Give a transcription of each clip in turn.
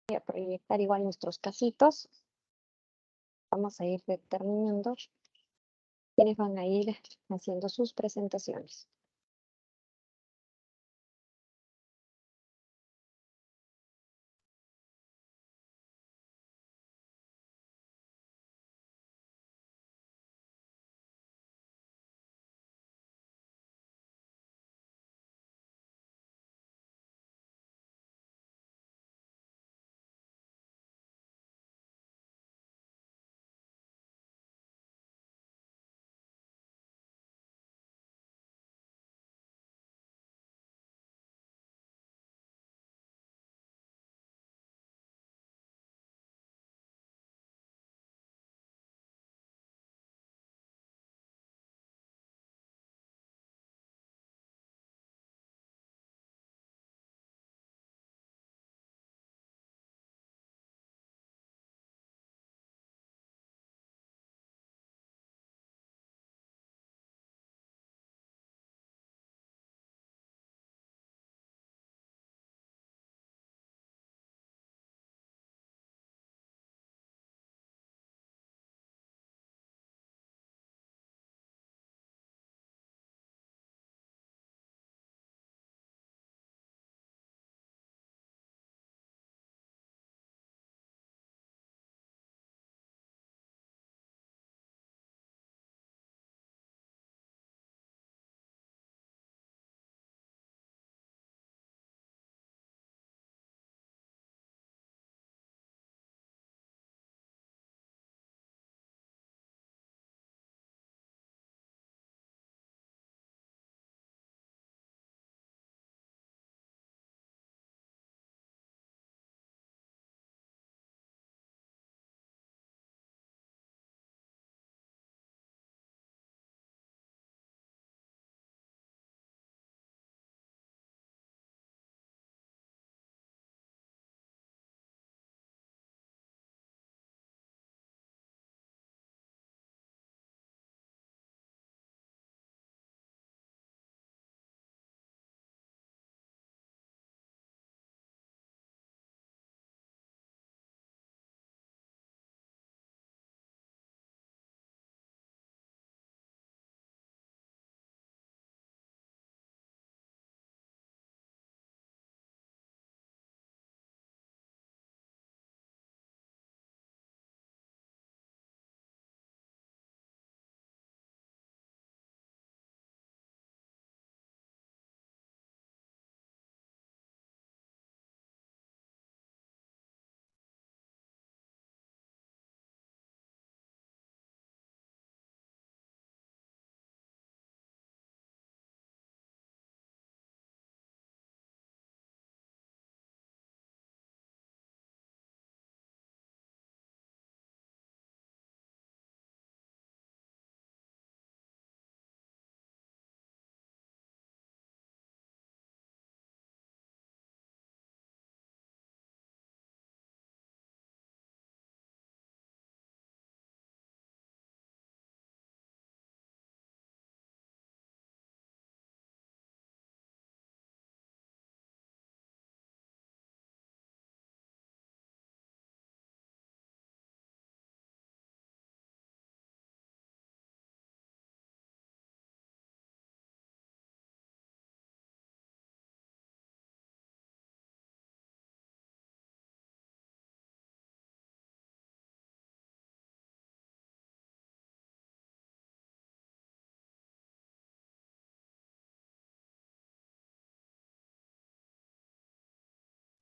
Voy a proyectar igual nuestros casitos. Vamos a ir determinando quiénes van a ir haciendo sus presentaciones.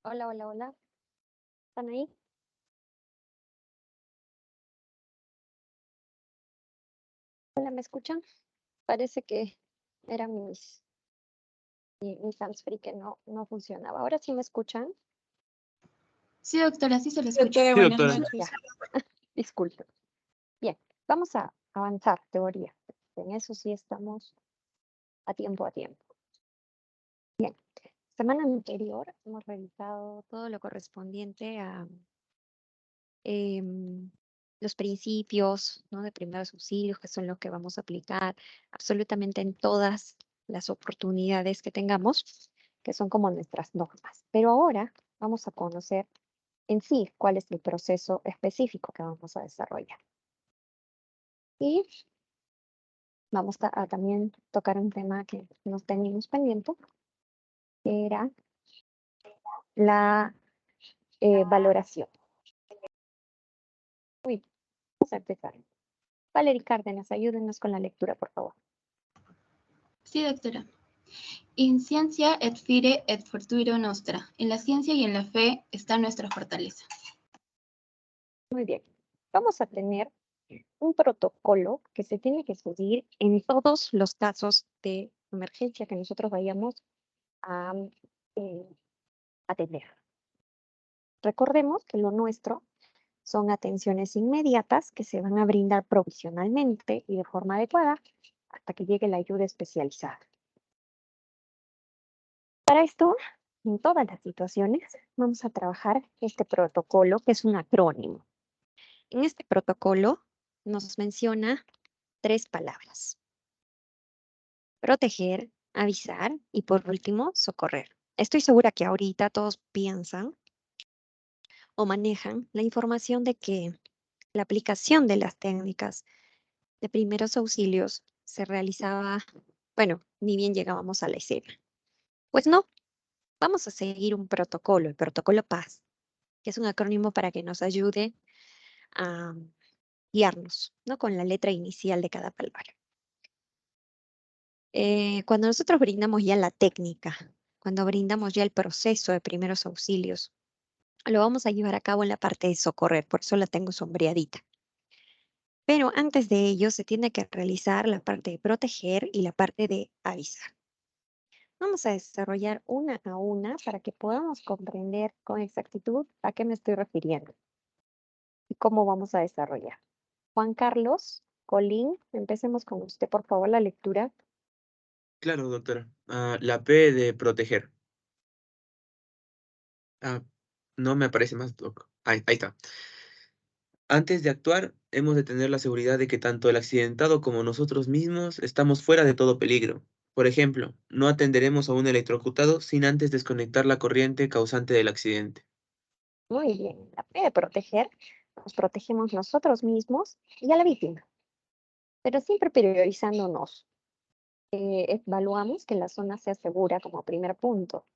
Hola, hola, hola. ¿Están ahí? Hola, ¿me escuchan? Parece que era mi handsfree que no funcionaba. Ahora sí me escuchan. Sí, doctora, sí se le Sí, escucha. doctora, Sí, buenas doctora. noches. Ya, disculpen. Bien, vamos a avanzar, teoría. En eso sí estamos a tiempo, a tiempo. Bien, semana anterior hemos revisado todo lo correspondiente a em, los principios, ¿no? De primeros auxilios, que son los que vamos a aplicar absolutamente en todas las oportunidades que tengamos, que son como nuestras normas. Pero ahora vamos a conocer en sí cuál es el proceso específico que vamos a desarrollar. Y vamos a también tocar un tema que nos teníamos pendiente, que era la valoración. Muy bien, vamos a empezar. Valerie Cárdenas, ayúdenos con la lectura, por favor. Sí, doctora. In scientia et fide et fortuna nostra. En la ciencia y en la fe está nuestra fortaleza. Muy bien. Vamos a tener un protocolo que se tiene que seguir en todos los casos de emergencia que nosotros vayamos a eh, atender. Recordemos que lo nuestro son atenciones inmediatas que se van a brindar provisionalmente y de forma adecuada hasta que llegue la ayuda especializada. Para esto, en todas las situaciones, vamos a trabajar este protocolo, que es un acrónimo. En este protocolo nos menciona 3 palabras: proteger, avisar y por último, socorrer. Estoy segura que ahorita todos piensan o manejan la información de que la aplicación de las técnicas de primeros auxilios se realizaba, bueno, ni bien llegábamos a la escena. Pues no, vamos a seguir un protocolo, el protocolo PAS, que es un acrónimo para que nos ayude a guiarnos, ¿no? Con la letra inicial de cada palabra. Cuando nosotros brindamos ya la técnica, cuando brindamos ya el proceso de primeros auxilios, lo vamos a llevar a cabo en la parte de socorrer, por eso la tengo sombreadita. Pero antes de ello se tiene que realizar la parte de proteger y la parte de avisar. Vamos a desarrollar una a una para que podamos comprender con exactitud a qué me estoy refiriendo y cómo vamos a desarrollar. Juan Carlos, Colín, empecemos con usted, por favor, la lectura. Claro, doctora. La P de proteger. Ah, no me aparece más, doc. Ahí está. Antes de actuar, hemos de tener la seguridad de que tanto el accidentado como nosotros mismos estamos fuera de todo peligro. Por ejemplo, no atenderemos a un electrocutado sin antes desconectar la corriente causante del accidente. Muy bien, la P de proteger, nos protegemos nosotros mismos y a la víctima, pero siempre priorizándonos. Evaluamos que la zona sea segura como primer punto.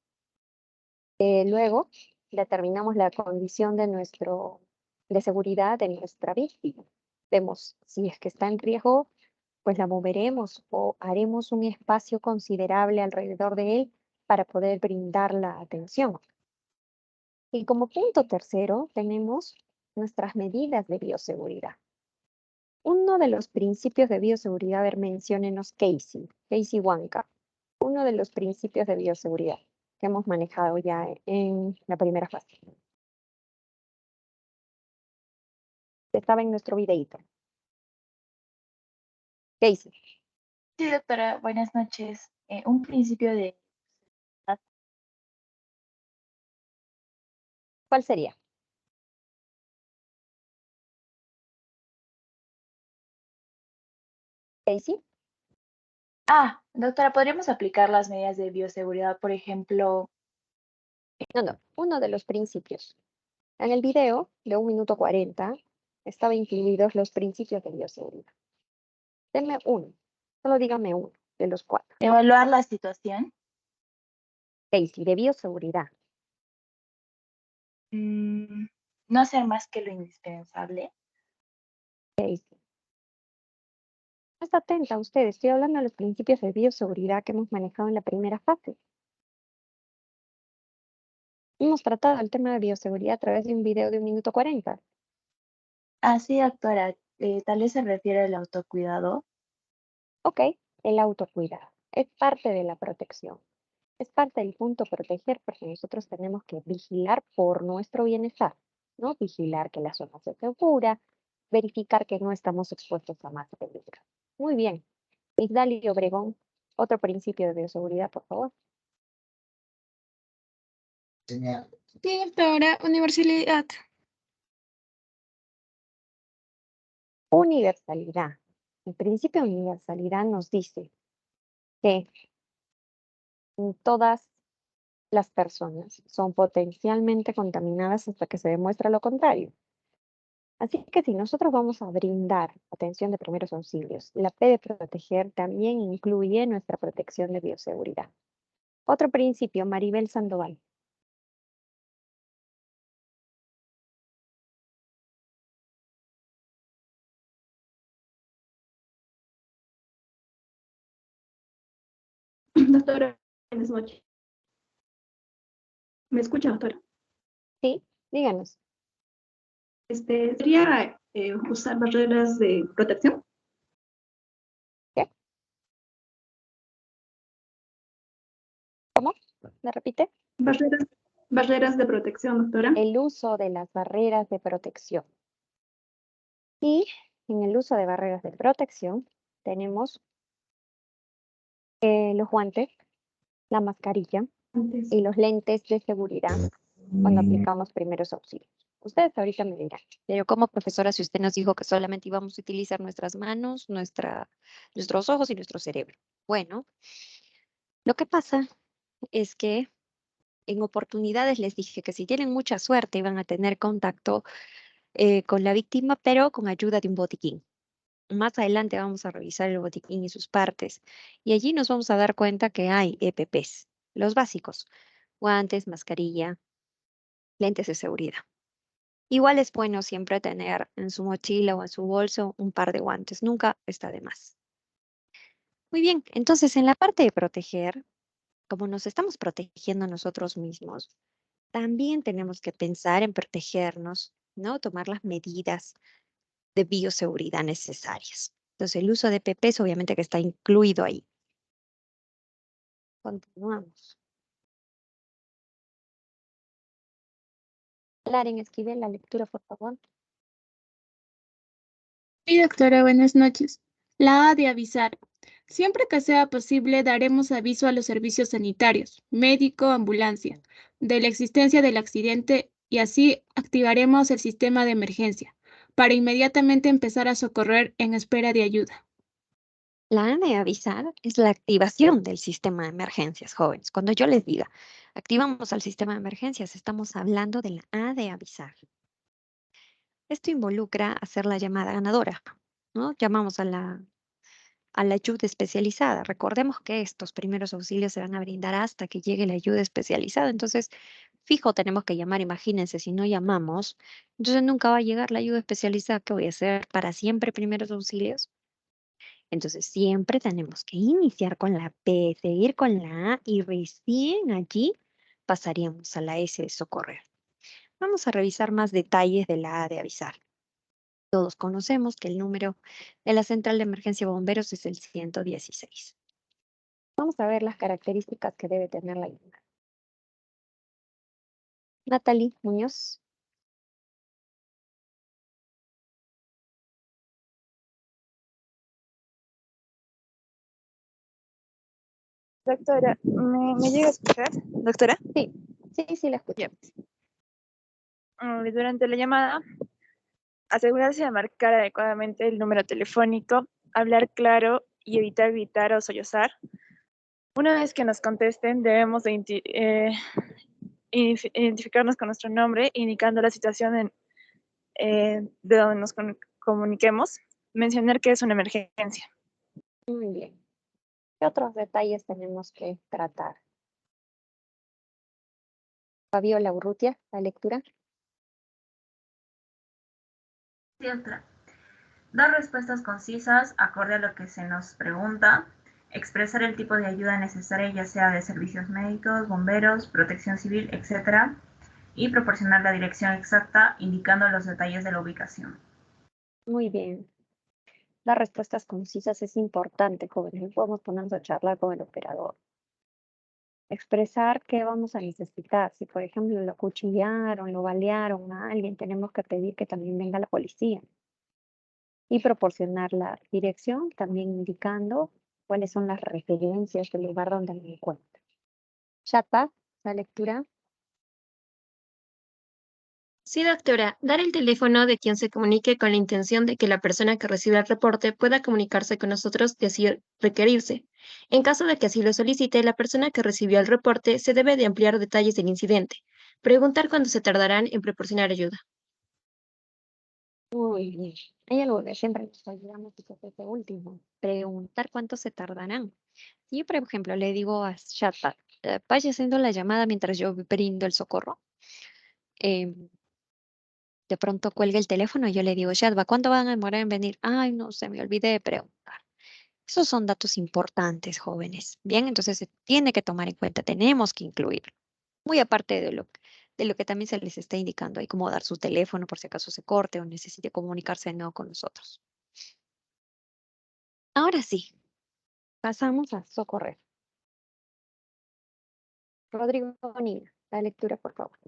Luego, determinamos la condición de seguridad de nuestra víctima. Vemos si es que está en riesgo, pues la moveremos o haremos un espacio considerable alrededor de él para poder brindar la atención. Y como punto tercero, tenemos nuestras medidas de bioseguridad. Uno de los principios de bioseguridad, a ver, menciónenos Casey Wanka, uno de los principios de bioseguridad que hemos manejado ya en la primera fase. Estaba en nuestro videíto. Casey, Sí, doctora, buenas noches. Un principio de ¿cuál sería? Casey, doctora, ¿podríamos aplicar las medidas de bioseguridad, por ejemplo? no, uno de los principios. En el video de 1 minuto 40 estaba incluidos los principios de bioseguridad. Deme uno, solo dígame uno de los 4. Evaluar la situación? Casey, de bioseguridad. No hacer más que lo indispensable. Casey. Está atenta a usted, estoy hablando de los principios de bioseguridad que hemos manejado en la primera fase. Hemos tratado el tema de bioseguridad a través de un video de 1 minuto 40. Sí, doctora, tal vez se refiere al autocuidado. Ok, el autocuidado es parte de la protección. Es parte del punto proteger porque nosotros tenemos que vigilar por nuestro bienestar, ¿no? Vigilar que la zona sea segura, verificar que no estamos expuestos a más peligro. Muy bien. Migdali Obregón, otro principio de bioseguridad, por favor. Sí, doctora, universalidad. Universalidad. El principio de universalidad nos dice que en todas Las personas son potencialmente contaminadas hasta que se demuestra lo contrario. Así que si nosotros vamos a brindar atención de primeros auxilios, la P de proteger también incluye nuestra protección de bioseguridad. Otro principio, Maribel Sandoval. Doctora, buenas noches. ¿Me escucha, doctora? Sí, díganos. ¿Sería usar barreras de protección? ¿Qué? ¿Cómo? ¿Me repite? Barreras de protección, doctora. El uso de las barreras de protección. Y en el uso de barreras de protección tenemos los guantes, la mascarilla Antes. y los lentes de seguridad cuando aplicamos primeros auxilios. Ustedes ahorita me dirán, pero como profesora, si usted nos dijo que solamente íbamos a utilizar nuestras manos, nuestros ojos y nuestro cerebro. Bueno, lo que pasa es que en oportunidades les dije que si tienen mucha suerte iban a tener contacto con la víctima, pero con ayuda de un botiquín. Más adelante vamos a revisar el botiquín y sus partes y allí nos vamos a dar cuenta que hay EPPs, los básicos, guantes, mascarilla, lentes de seguridad. Igual es bueno siempre tener en su mochila o en su bolso un par de guantes, nunca está de más. Muy bien, entonces en la parte de proteger, como nos estamos protegiendo nosotros mismos, también tenemos que pensar en protegernos, ¿no? Tomar las medidas de bioseguridad necesarias. Entonces el uso de EPPs obviamente que está incluido ahí. Continuamos. Laren Esquivel, la lectura, por favor. Sí, doctora, buenas noches. La A de avisar. Siempre que sea posible, daremos aviso a los servicios sanitarios, médico, ambulancia, de la existencia del accidente y así activaremos el sistema de emergencia para inmediatamente empezar a socorrer en espera de ayuda. La A de avisar es la activación del sistema de emergencias, jóvenes. Cuando yo les diga, activamos al sistema de emergencias, estamos hablando de la A de avisar. Esto involucra hacer la llamada ganadora, ¿no? Llamamos a la ayuda especializada. Recordemos que estos primeros auxilios se van a brindar hasta que llegue la ayuda especializada. Entonces, fijo, tenemos que llamar. Imagínense, si no llamamos, entonces nunca va a llegar la ayuda especializada. ¿Qué voy a hacer para siempre primeros auxilios? Entonces, siempre tenemos que iniciar con la P, seguir con la A y recién allí pasaríamos a la S de socorrer. Vamos a revisar más detalles de la A de avisar. Todos conocemos que el número de la central de emergencia de bomberos es el 116. Vamos a ver las características que debe tener la ayuda. Natalie Muñoz. Doctora, ¿me llega a escuchar? Doctora, Sí, sí, la escucho. Ya. Durante la llamada, asegurarse de marcar adecuadamente el número telefónico, hablar claro y evitar gritar o sollozar. Una vez que nos contesten, debemos de identificarnos con nuestro nombre, indicando la situación de donde nos comuniquemos, mencionar que es una emergencia. Muy bien. ¿Qué otros detalles tenemos que tratar? Fabiola Urrutia, la lectura. Sí, doctora. Dar respuestas concisas, acorde a lo que se nos pregunta, expresar el tipo de ayuda necesaria, ya sea de servicios médicos, bomberos, protección civil, etc., y proporcionar la dirección exacta, indicando los detalles de la ubicación. Muy bien. Dar respuestas concisas es importante, jóvenes. Podemos ponernos a charlar con el operador. Expresar qué vamos a necesitar. Si, por ejemplo, lo acuchillaron, lo balearon a alguien, tenemos que pedir que también venga la policía. Y proporcionar la dirección, también indicando cuáles son las referencias del lugar donde me encuentro. Chapa, la lectura. Sí, doctora. Dar el teléfono de quien se comunique con la intención de que la persona que recibe el reporte pueda comunicarse con nosotros de así requerirse. En caso de que así lo solicite, la persona que recibió el reporte se debe de ampliar detalles del incidente. Preguntar cuándo se tardarán en proporcionar ayuda. Muy bien. Hay algo que siempre nos olvidamos y que es este último. Preguntar cuánto se tardarán. Si yo, por ejemplo, le digo a Chatbot, vaya haciendo la llamada mientras yo brindo el socorro, em, de pronto cuelga el teléfono y yo le digo, Chatbot, ¿cuánto van a demorar en venir? Ay, no sé, me olvidé de preguntar. Esos son datos importantes, jóvenes. Bien, entonces se tiene que tomar en cuenta, tenemos que incluir. Muy aparte de lo que también se les está indicando, hay como dar su teléfono por si acaso se corte o necesite comunicarse de nuevo con nosotros. Ahora sí, pasamos a socorrer. Rodrigo Bonilla, la lectura, por favor.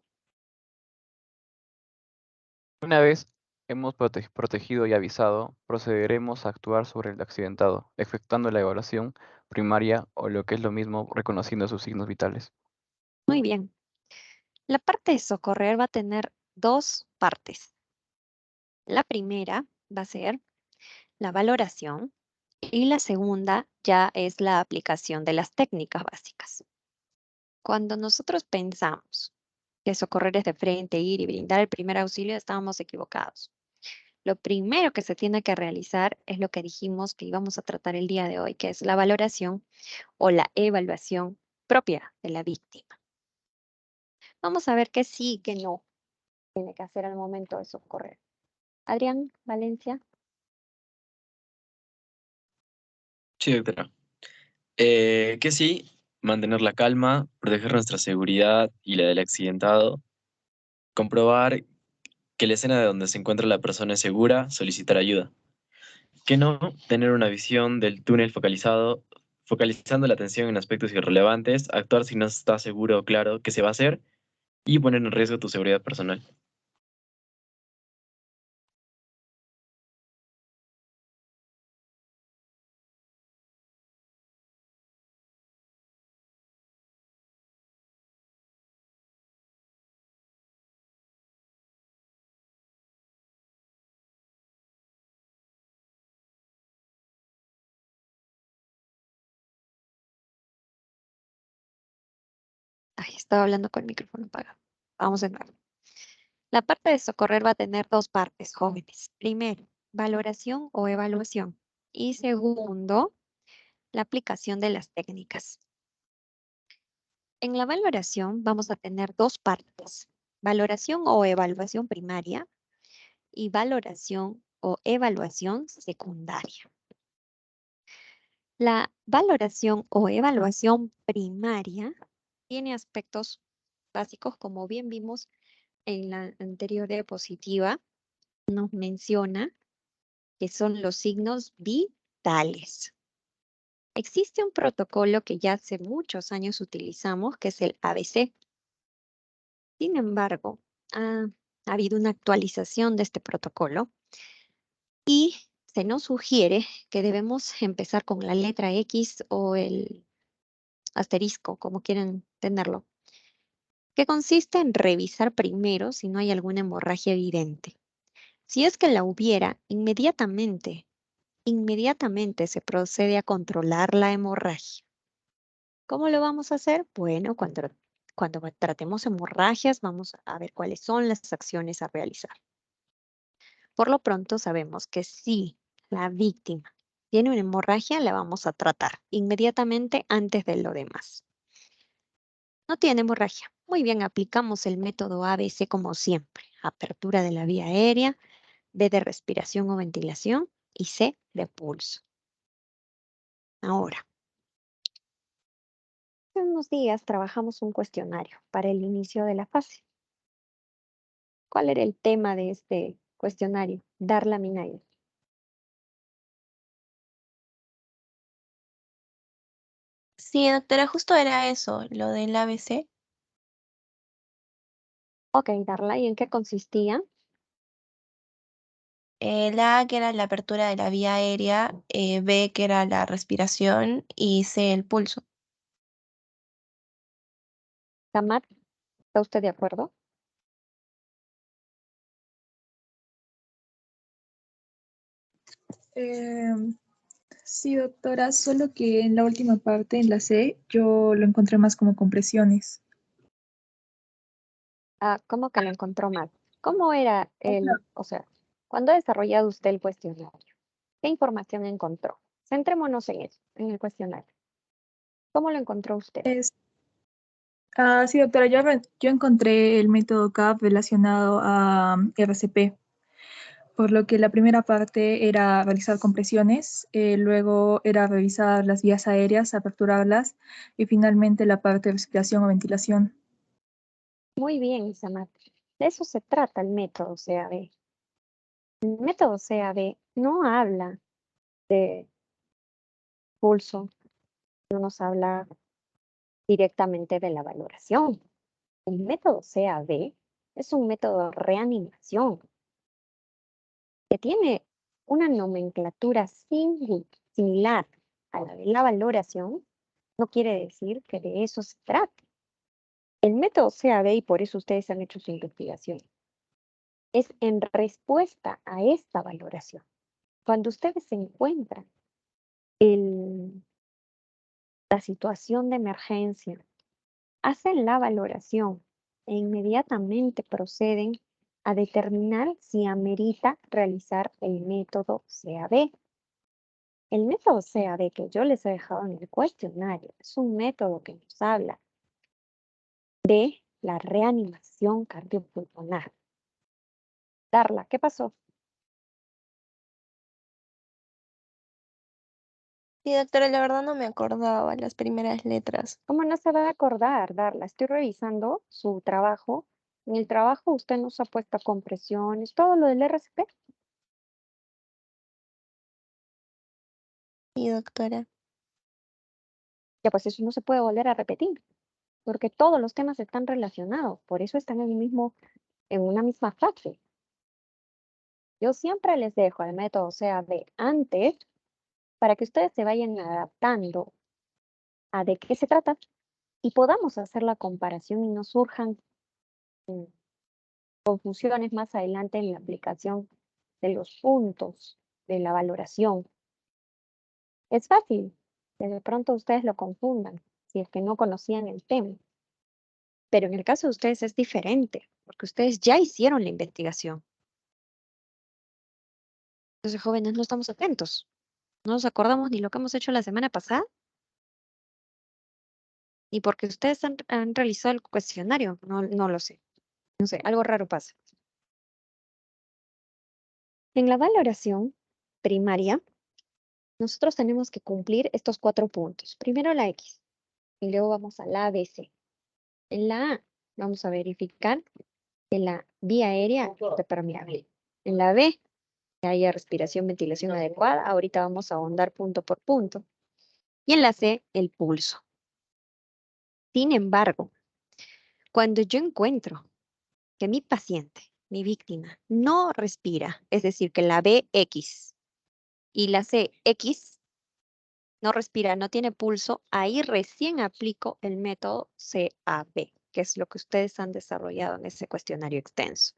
Una vez hemos protegido y avisado, procederemos a actuar sobre el accidentado, efectuando la evaluación primaria o lo que es lo mismo, reconociendo sus signos vitales. Muy bien. La parte de socorrer va a tener dos partes. La primera va a ser la valoración y la segunda ya es la aplicación de las técnicas básicas. Cuando nosotros pensamos que socorrer es de frente, ir y brindar el primer auxilio, estábamos equivocados. Lo primero que se tiene que realizar es lo que dijimos que íbamos a tratar el día de hoy, que es la valoración o la evaluación propia de la víctima. Vamos a ver qué sí y qué no tiene que hacer al momento de socorrer. Adrián Valencia. Sí, doctora. Que sí, mantener la calma, proteger nuestra seguridad y la del accidentado, comprobar que la escena de donde se encuentra la persona es segura, solicitar ayuda. Que no, tener una visión del túnel focalizando la atención en aspectos irrelevantes, actuar si no está seguro o claro qué se va a hacer y poner en riesgo tu seguridad personal. Ay, estaba hablando con el micrófono apagado. Vamos de nuevo. La parte de socorrer va a tener dos partes, jóvenes. Primero, valoración o evaluación. Y segundo, la aplicación de las técnicas. En la valoración vamos a tener dos partes. Valoración o evaluación primaria y valoración o evaluación secundaria. La valoración o evaluación primaria tiene aspectos básicos, como bien vimos en la anterior diapositiva, nos menciona que son los signos vitales. Existe un protocolo que ya hace muchos años utilizamos, que es el ABC. Sin embargo, ha habido una actualización de este protocolo y se nos sugiere que debemos empezar con la letra X o el asterisco, como quieran tenerlo, que consiste en revisar primero si no hay alguna hemorragia evidente. Si es que la hubiera, inmediatamente se procede a controlar la hemorragia. ¿Cómo lo vamos a hacer? Bueno, cuando tratemos hemorragias, vamos a ver cuáles son las acciones a realizar. Por lo pronto sabemos que si la víctima tiene una hemorragia, la vamos a tratar inmediatamente antes de lo demás. No tiene hemorragia. Muy bien, aplicamos el método ABC como siempre. Apertura de la vía aérea, B de respiración o ventilación y C de pulso. Ahora, hace unos días trabajamos un cuestionario para el inicio de la fase. ¿Cuál era el tema de este cuestionario? Dar la Minaya. Sí, doctora, justo era eso, lo del ABC. Ok, Darla, ¿y en qué consistía? La A que era la apertura de la vía aérea, B que era la respiración y C el pulso. Tamar, ¿está usted de acuerdo? Sí, doctora, solo que en la última parte, en la C, yo lo encontré más como compresiones. ¿Cómo que lo encontró mal? ¿Cómo era o sea, cuando ha desarrollado usted el cuestionario? ¿Qué información encontró? Centrémonos en eso, en el cuestionario. ¿Cómo lo encontró usted? Sí, doctora, yo encontré el método CAP relacionado a RCP, por lo que la primera parte era realizar compresiones, luego era revisar las vías aéreas, aperturarlas, y finalmente la parte de respiración o ventilación. Muy bien, Isamar. De eso se trata el método CAB. El método CAB no habla de pulso, no nos habla directamente de la valoración. El método CAB es un método de reanimación que tiene una nomenclatura similar a la de la valoración. No quiere decir que de eso se trate. El método CAB, y por eso ustedes han hecho su investigación, es en respuesta a esta valoración. Cuando ustedes se encuentran en la situación de emergencia, hacen la valoración e inmediatamente proceden a determinar si amerita realizar el método CAB. El método CAB que yo les he dejado en el cuestionario es un método que nos habla de la reanimación cardiopulmonar. Darla, ¿qué pasó? Sí, doctora, la verdad no me acordaba las primeras letras. ¿Cómo no se va a acordar, Darla? Estoy revisando su trabajo. En el trabajo usted nos ha puesto compresiones, todo lo del RCP. Sí, doctora. Ya pues eso no se puede volver a repetir, porque todos los temas están relacionados, por eso están en una misma fase. Yo siempre les dejo el método CAB antes para que ustedes se vayan adaptando a de qué se trata y podamos hacer la comparación y no surjan confusiones más adelante en la aplicación de los puntos de la valoración. Es fácil que de pronto ustedes lo confundan si es que no conocían el tema. Pero en el caso de ustedes es diferente, porque ustedes ya hicieron la investigación. Entonces, jóvenes, no estamos atentos. No nos acordamos ni lo que hemos hecho la semana pasada, ni porque ustedes han realizado el cuestionario. No lo sé. No sé, algo raro pasa. En la valoración primaria, nosotros tenemos que cumplir estos 4 puntos. Primero la X, y luego vamos a la ABC. En la A, vamos a verificar que la vía aérea esté permeable. En la B, que haya respiración, ventilación adecuada. Ahorita vamos a ahondar punto por punto. Y en la C, el pulso. Sin embargo, cuando yo encuentro que mi paciente, mi víctima, no respira, es decir, que la BX y la CX no respira, no tiene pulso, ahí recién aplico el método CAB, que es lo que ustedes han desarrollado en ese cuestionario extenso.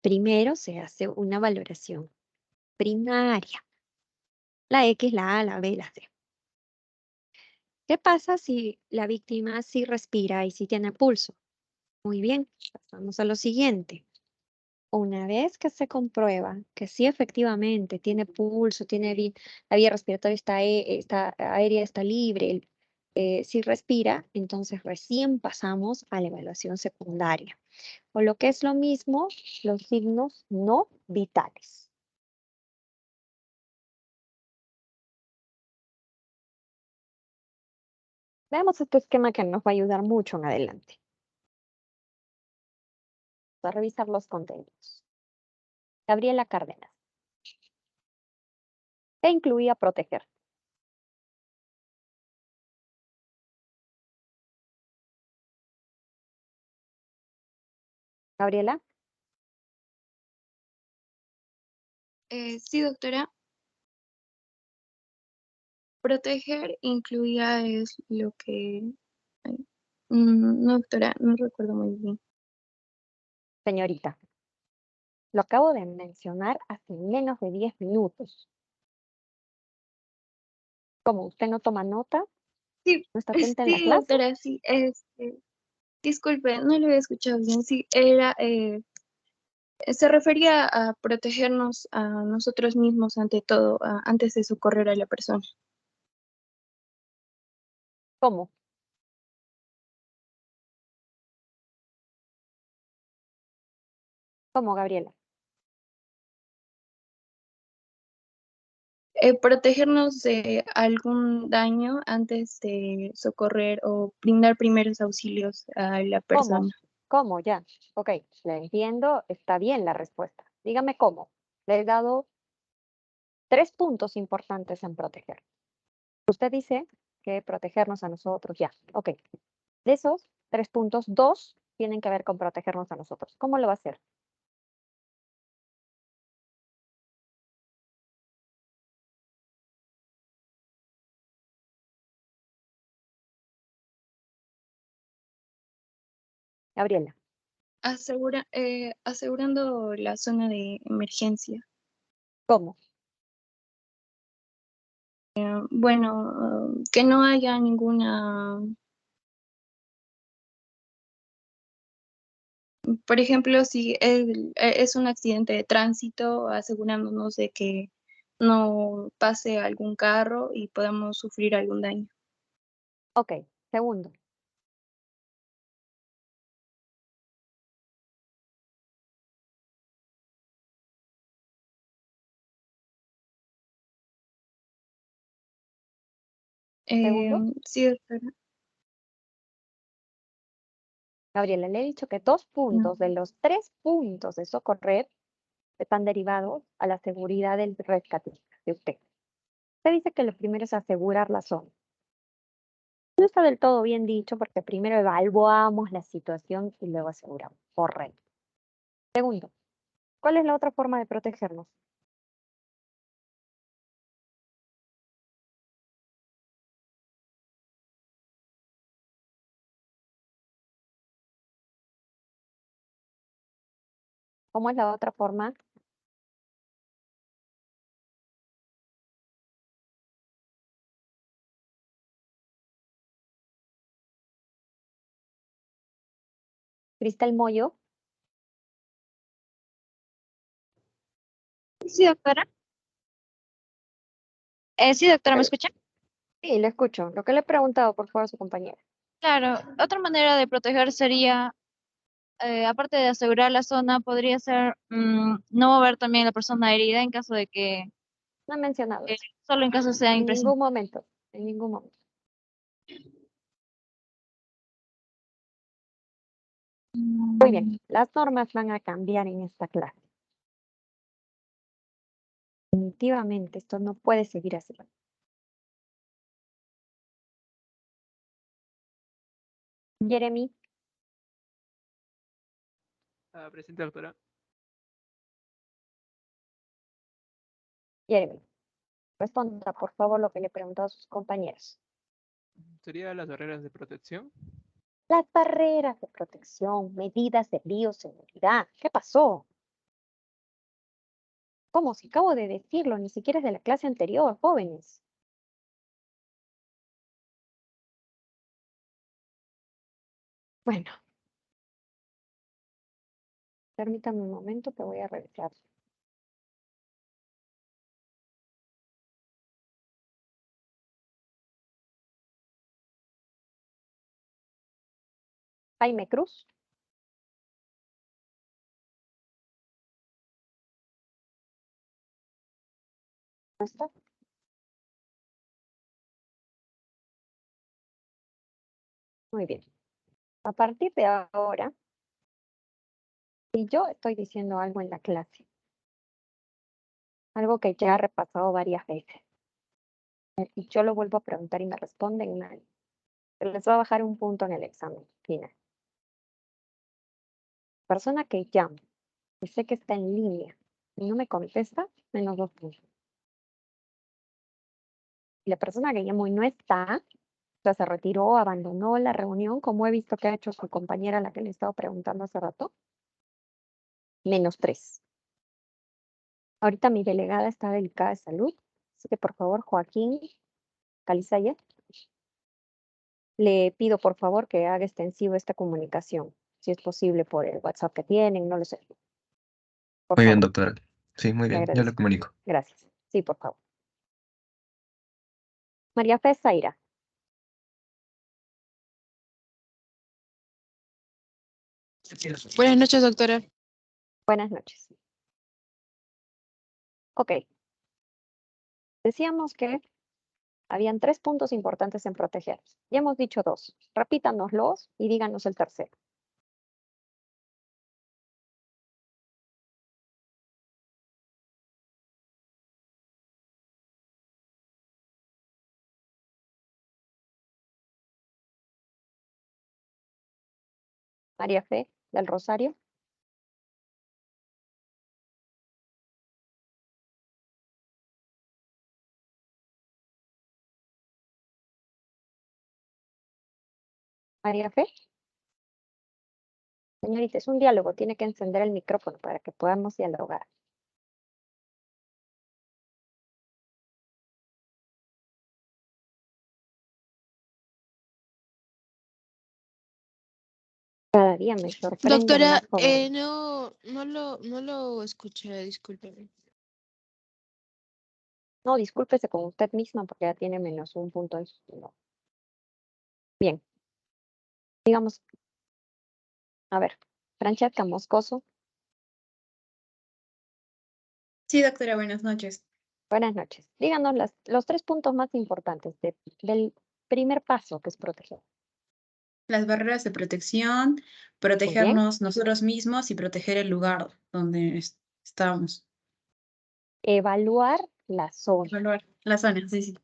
Primero se hace una valoración primaria. La X, la A, la B, la C. ¿Qué pasa si la víctima sí respira y sí tiene pulso? Muy bien, pasamos a lo siguiente. Una vez que se comprueba que sí efectivamente tiene pulso, la vía respiratoria está aérea, está libre, sí respira, entonces recién pasamos a la evaluación secundaria. O lo que es lo mismo, los signos no vitales. Veamos este esquema que nos va a ayudar mucho en adelante. Vamos a revisar los contenidos. Gabriela Cárdenas. ¿Qué incluía proteger? Gabriela. Sí, doctora. Proteger incluía es lo que... no, doctora, no recuerdo muy bien. Señorita. Lo acabo de mencionar hace menos de 10 minutos. ¿Cómo? ¿Usted no toma nota? Sí, ¿No está atenta en la sí, clase? doctora, sí, disculpe, no lo había escuchado bien, sí, era, se refería a protegernos a nosotros mismos ante todo, antes de socorrer a la persona. ¿Cómo? ¿Cómo, Gabriela? Protegernos de algún daño antes de socorrer o brindar primeros auxilios a la ¿Cómo? persona. ¿Cómo? Ya. Ok, le entiendo. Está bien la respuesta. Dígame cómo. Le he dado 3 puntos importantes en proteger. Usted dice que protegernos a nosotros, ya. Ok. De esos 3 puntos, 2 tienen que ver con protegernos a nosotros. ¿Cómo lo va a hacer? Gabriela. Asegurando la zona de emergencia. ¿Cómo? Bueno, que no haya ninguna, por ejemplo, si es un accidente de tránsito, asegurándonos de que no pase algún carro y podamos sufrir algún daño. Ok. Segundo. ¿Segundo? Sí, doctora. Gabriela, le he dicho que 2 puntos de los 3 puntos de socorrer están derivados a la seguridad del rescate de usted. Usted dice que lo primero es asegurar la zona. No está del todo bien dicho porque primero evaluamos la situación y luego aseguramos. Correcto. Segundo, ¿cuál es la otra forma de protegernos? ¿Cómo es la otra forma? Cristal Moyo. Sí, doctora. Sí, doctora, ¿me escucha? Sí, le escucho. Lo que le he preguntado, por favor, a su compañera. Claro, otra manera de proteger sería, aparte de asegurar la zona, podría ser no mover también a la persona herida en caso de que, No he mencionado eso. solo en caso sea En imprescindible. ningún momento. En ningún momento. Muy bien. Las normas van a cambiar en esta clase. Definitivamente, esto no puede seguir así. Jeremy. Presente, doctora. Jeremy. Responda, por favor, lo que le he preguntado a sus compañeros. ¿Sería las barreras de protección? Las barreras de protección, medidas de bioseguridad. ¿Qué pasó? ¿Cómo? Si acabo de decirlo, ni siquiera es de la clase anterior, jóvenes. Bueno. Permítame un momento que voy a revisar. Jaime Cruz. ¿No está? Muy bien. A partir de ahora, si yo estoy diciendo algo en la clase, algo que ya he repasado varias veces, y yo lo vuelvo a preguntar y me responden mal, se les va a bajar un punto en el examen final. Persona que llamo, y sé que está en línea, y no me contesta, menos 2 puntos. Y la persona que llamo y no está, o sea, se retiró, abandonó la reunión, como he visto que ha hecho su compañera, a la que le he estado preguntando hace rato, menos 3. Ahorita mi delegada está delicada de salud, así que por favor, Joaquín Calizaya, le pido por favor que haga extensivo esta comunicación, si es posible por el WhatsApp que tienen, no lo sé. Por Muy bien, favor, doctora. Sí, muy le bien, yo le agradezco. comunico. Gracias. Sí, por favor. María Fe Zaira. Buenas noches, doctora. Buenas noches. Ok. Decíamos que habían 3 puntos importantes en proteger. Ya hemos dicho 2. Repítanoslos y díganos el tercero. María Fe del Rosario. María Fe. Señorita, es un diálogo, tiene que encender el micrófono para que podamos dialogar. Cada día me sorprende Doctora, más joven. no lo escuché, discúlpeme. No, discúlpese con usted misma porque ya tiene menos un punto en su... no. Bien. Digamos, a ver, Francesca Moscoso. Sí, doctora, buenas noches. Buenas noches. Díganos los 3 puntos más importantes del primer paso, que es proteger. Las barreras de protección, Muy bien. protegernos nosotros mismos y proteger el lugar donde estamos. Evaluar la zona. Evaluar la zona, sí, sí.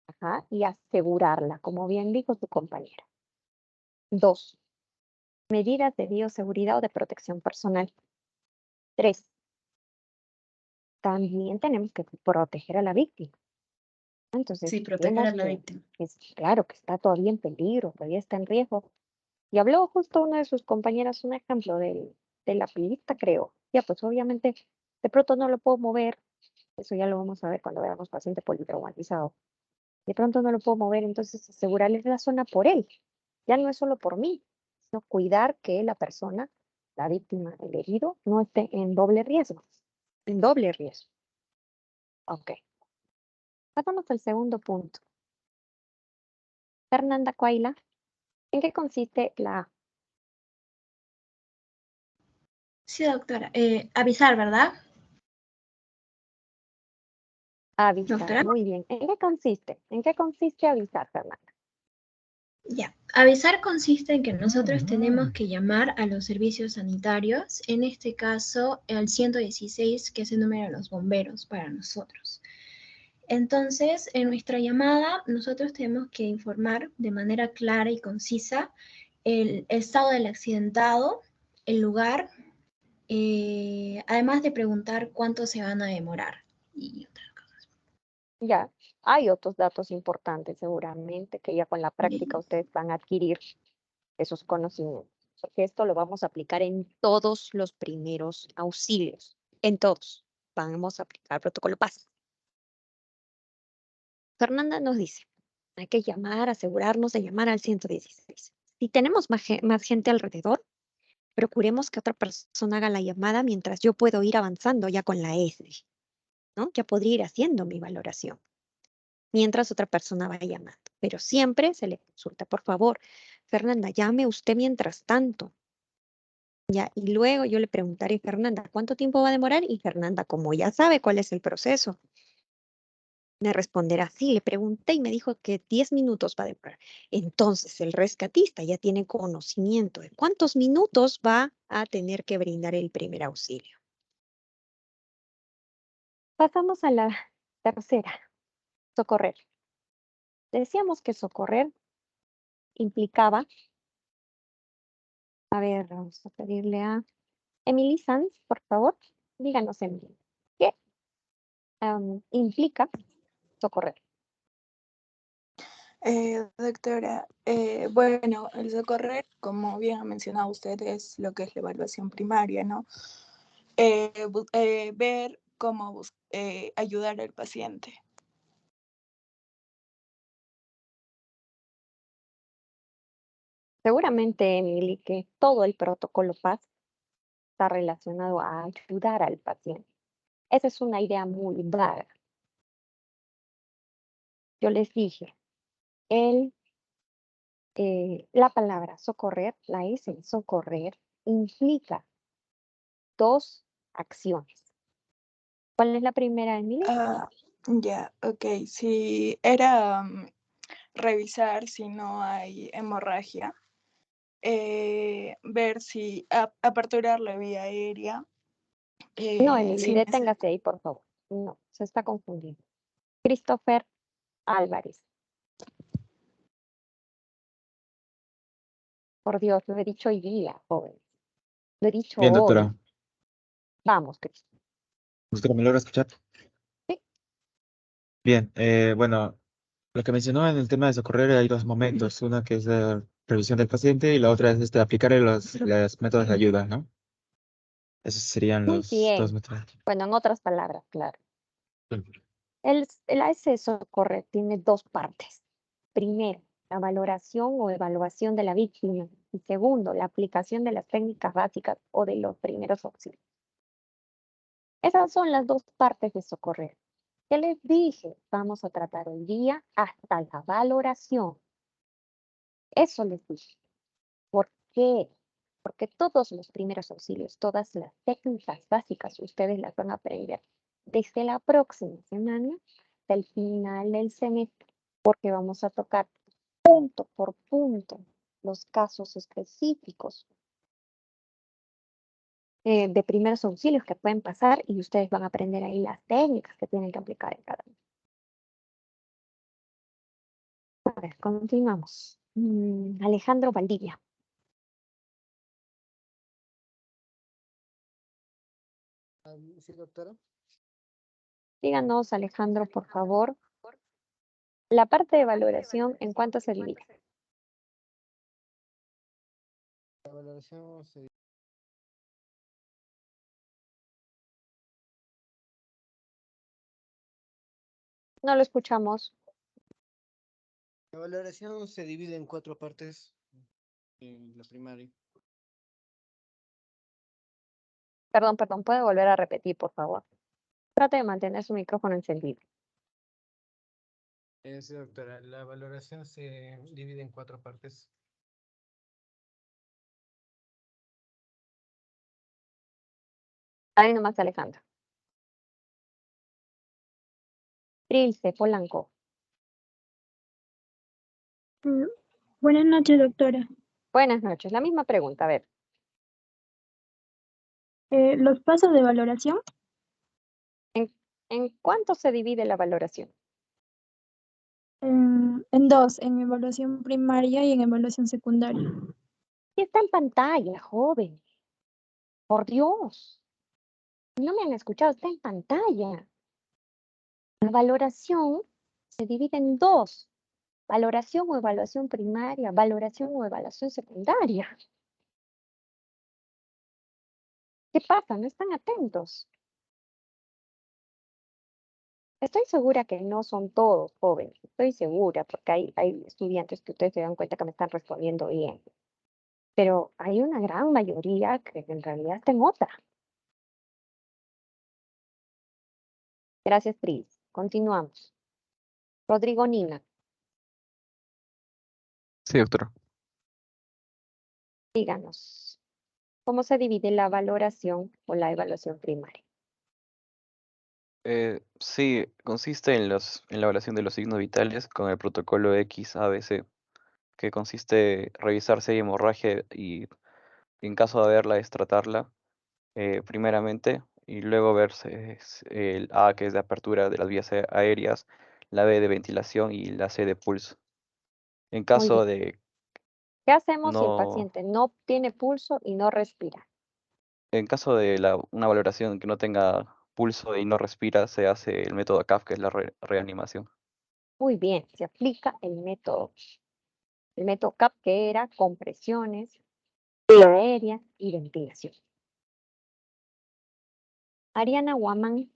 Ajá, y asegurarla, como bien dijo tu compañera. 2. Medidas de bioseguridad o de protección personal. 3. También tenemos que proteger a la víctima. Entonces, Sí, proteger a vemos la que víctima. es claro que está todavía en peligro, todavía está en riesgo. Y habló justo una de sus compañeras un ejemplo de la pilita, creo. Ya, pues obviamente, de pronto no lo puedo mover. Eso ya lo vamos a ver cuando veamos paciente politraumatizado. De pronto no lo puedo mover, entonces asegurarle la zona por él. Ya no es solo por mí, sino cuidar que la persona, la víctima, el herido, no esté en doble riesgo. En doble riesgo. Ok. Pasamos al segundo punto. Fernanda Coaila, ¿en qué consiste la A? Sí, doctora. Avisar, ¿verdad? Avisar, Doctora. muy bien. ¿En qué consiste? ¿En qué consiste avisar, Fernanda? Ya. Avisar consiste en que nosotros tenemos que llamar a los servicios sanitarios, en este caso al 116, que es el número de los bomberos para nosotros. Entonces, en nuestra llamada, nosotros tenemos que informar de manera clara y concisa el estado del accidentado, el lugar, además de preguntar cuánto se van a demorar. Y Ya, hay otros datos importantes seguramente que ya con la práctica ustedes van a adquirir esos conocimientos, porque esto lo vamos a aplicar en todos los primeros auxilios, en todos. Vamos a aplicar protocolo PAS. Fernanda nos dice, hay que llamar, asegurarnos de llamar al 116. Si tenemos más gente alrededor, procuremos que otra persona haga la llamada mientras yo puedo ir avanzando ya con la ESRI, ¿no? Ya podría ir haciendo mi valoración mientras otra persona va llamando. Pero siempre se le consulta, por favor, Fernanda, llame usted mientras tanto. Ya, y luego yo le preguntaré, Fernanda, ¿cuánto tiempo va a demorar? Y Fernanda, como ya sabe cuál es el proceso, me responderá, sí, le pregunté y me dijo que 10 minutos va a demorar. Entonces, el rescatista ya tiene conocimiento de cuántos minutos va a tener que brindar el primer auxilio. Pasamos a la tercera, socorrer. Decíamos que socorrer implicaba, a ver, vamos a pedirle a Emily Sanz, por favor, díganos, Emily, ¿qué implica socorrer? Doctora, bueno, el socorrer, como bien ha mencionado usted, es lo que es la evaluación primaria, ¿no? Ver cómo ayudar al paciente. Seguramente, Emily, que todo el protocolo PAS está relacionado a ayudar al paciente. Esa es una idea muy vaga. Yo les dije, la palabra socorrer, la S en socorrer, implica dos acciones. ¿Cuál es la primera, Emily? Ya, ok. Si era revisar si no hay hemorragia, ver si aperturar la vía aérea. No, Emily, si deténgase ahí, por favor. No, se está confundiendo. Christopher Álvarez. Por Dios, lo he dicho hoy día, joven. Lo he dicho Bien, hoy. doctora. Vamos, Cristo. ¿Doctora, me logra escuchar? Sí. Bien, bueno, lo que mencionó en el tema de socorrer hay dos momentos. Una que es la revisión del paciente y la otra es aplicar los métodos de ayuda, ¿no? Esos serían Muy los dos bien. métodos. Bueno, en otras palabras, claro. El AS socorrer tiene dos partes. Primero, la valoración o evaluación de la víctima. Y segundo, la aplicación de las técnicas básicas o de los primeros auxilios. Esas son las dos partes de socorrer. ¿Qué les dije? Vamos a tratar el día hasta la valoración. Eso les dije. ¿Por qué? Porque todos los primeros auxilios, todas las técnicas básicas, ustedes las van a aprender desde la próxima semana hasta el final del semestre, porque vamos a tocar punto por punto los casos específicos de primeros auxilios que pueden pasar y ustedes van a aprender ahí las técnicas que tienen que aplicar en cada uno. A ver, continuamos. Alejandro Valdivia. Sí, doctora. Díganos, Alejandro, por favor, la parte de valoración, ¿en cuánto se divide? La valoración se No lo escuchamos. La valoración se divide en 4 partes en la primaria. Perdón, ¿puede volver a repetir, por favor? Trate de mantener su micrófono encendido. Sí, doctora. La valoración se divide en 4 partes. Ahí nomás, Alejandro. Trilce, Polanco. Buenas noches, doctora. Buenas noches. La misma pregunta, a ver. Los pasos de valoración. ¿En cuánto se divide la valoración? En dos, en evaluación primaria y en evaluación secundaria. Y está en pantalla, joven. Por Dios. No me han escuchado, está en pantalla. La valoración se divide en dos. Valoración o evaluación primaria, valoración o evaluación secundaria. ¿Qué pasa? ¿No están atentos? Estoy segura que no son todos jóvenes, estoy segura, porque hay estudiantes que ustedes se dan cuenta que me están respondiendo bien. Pero hay una gran mayoría que en realidad está en otra. Gracias, Pris. Continuamos. Rodrigo Nina, Sí, doctora. díganos, ¿cómo se divide la valoración o la evaluación primaria? Sí, consiste en la evaluación de los signos vitales con el protocolo XABC, que consiste revisar si hay hemorragia y en caso de haberla, es tratarla primeramente y luego ver el A, que es de apertura de las vías aéreas, la B de ventilación y la C de pulso. En Muy caso bien. de ¿Qué hacemos si el no, paciente no tiene pulso y no respira? en caso de una valoración que no tenga pulso y no respira, se hace el método CAF, que es la reanimación. Muy bien, se aplica el método CAP, que era compresiones, aérea y ventilación. Ariana Guamán,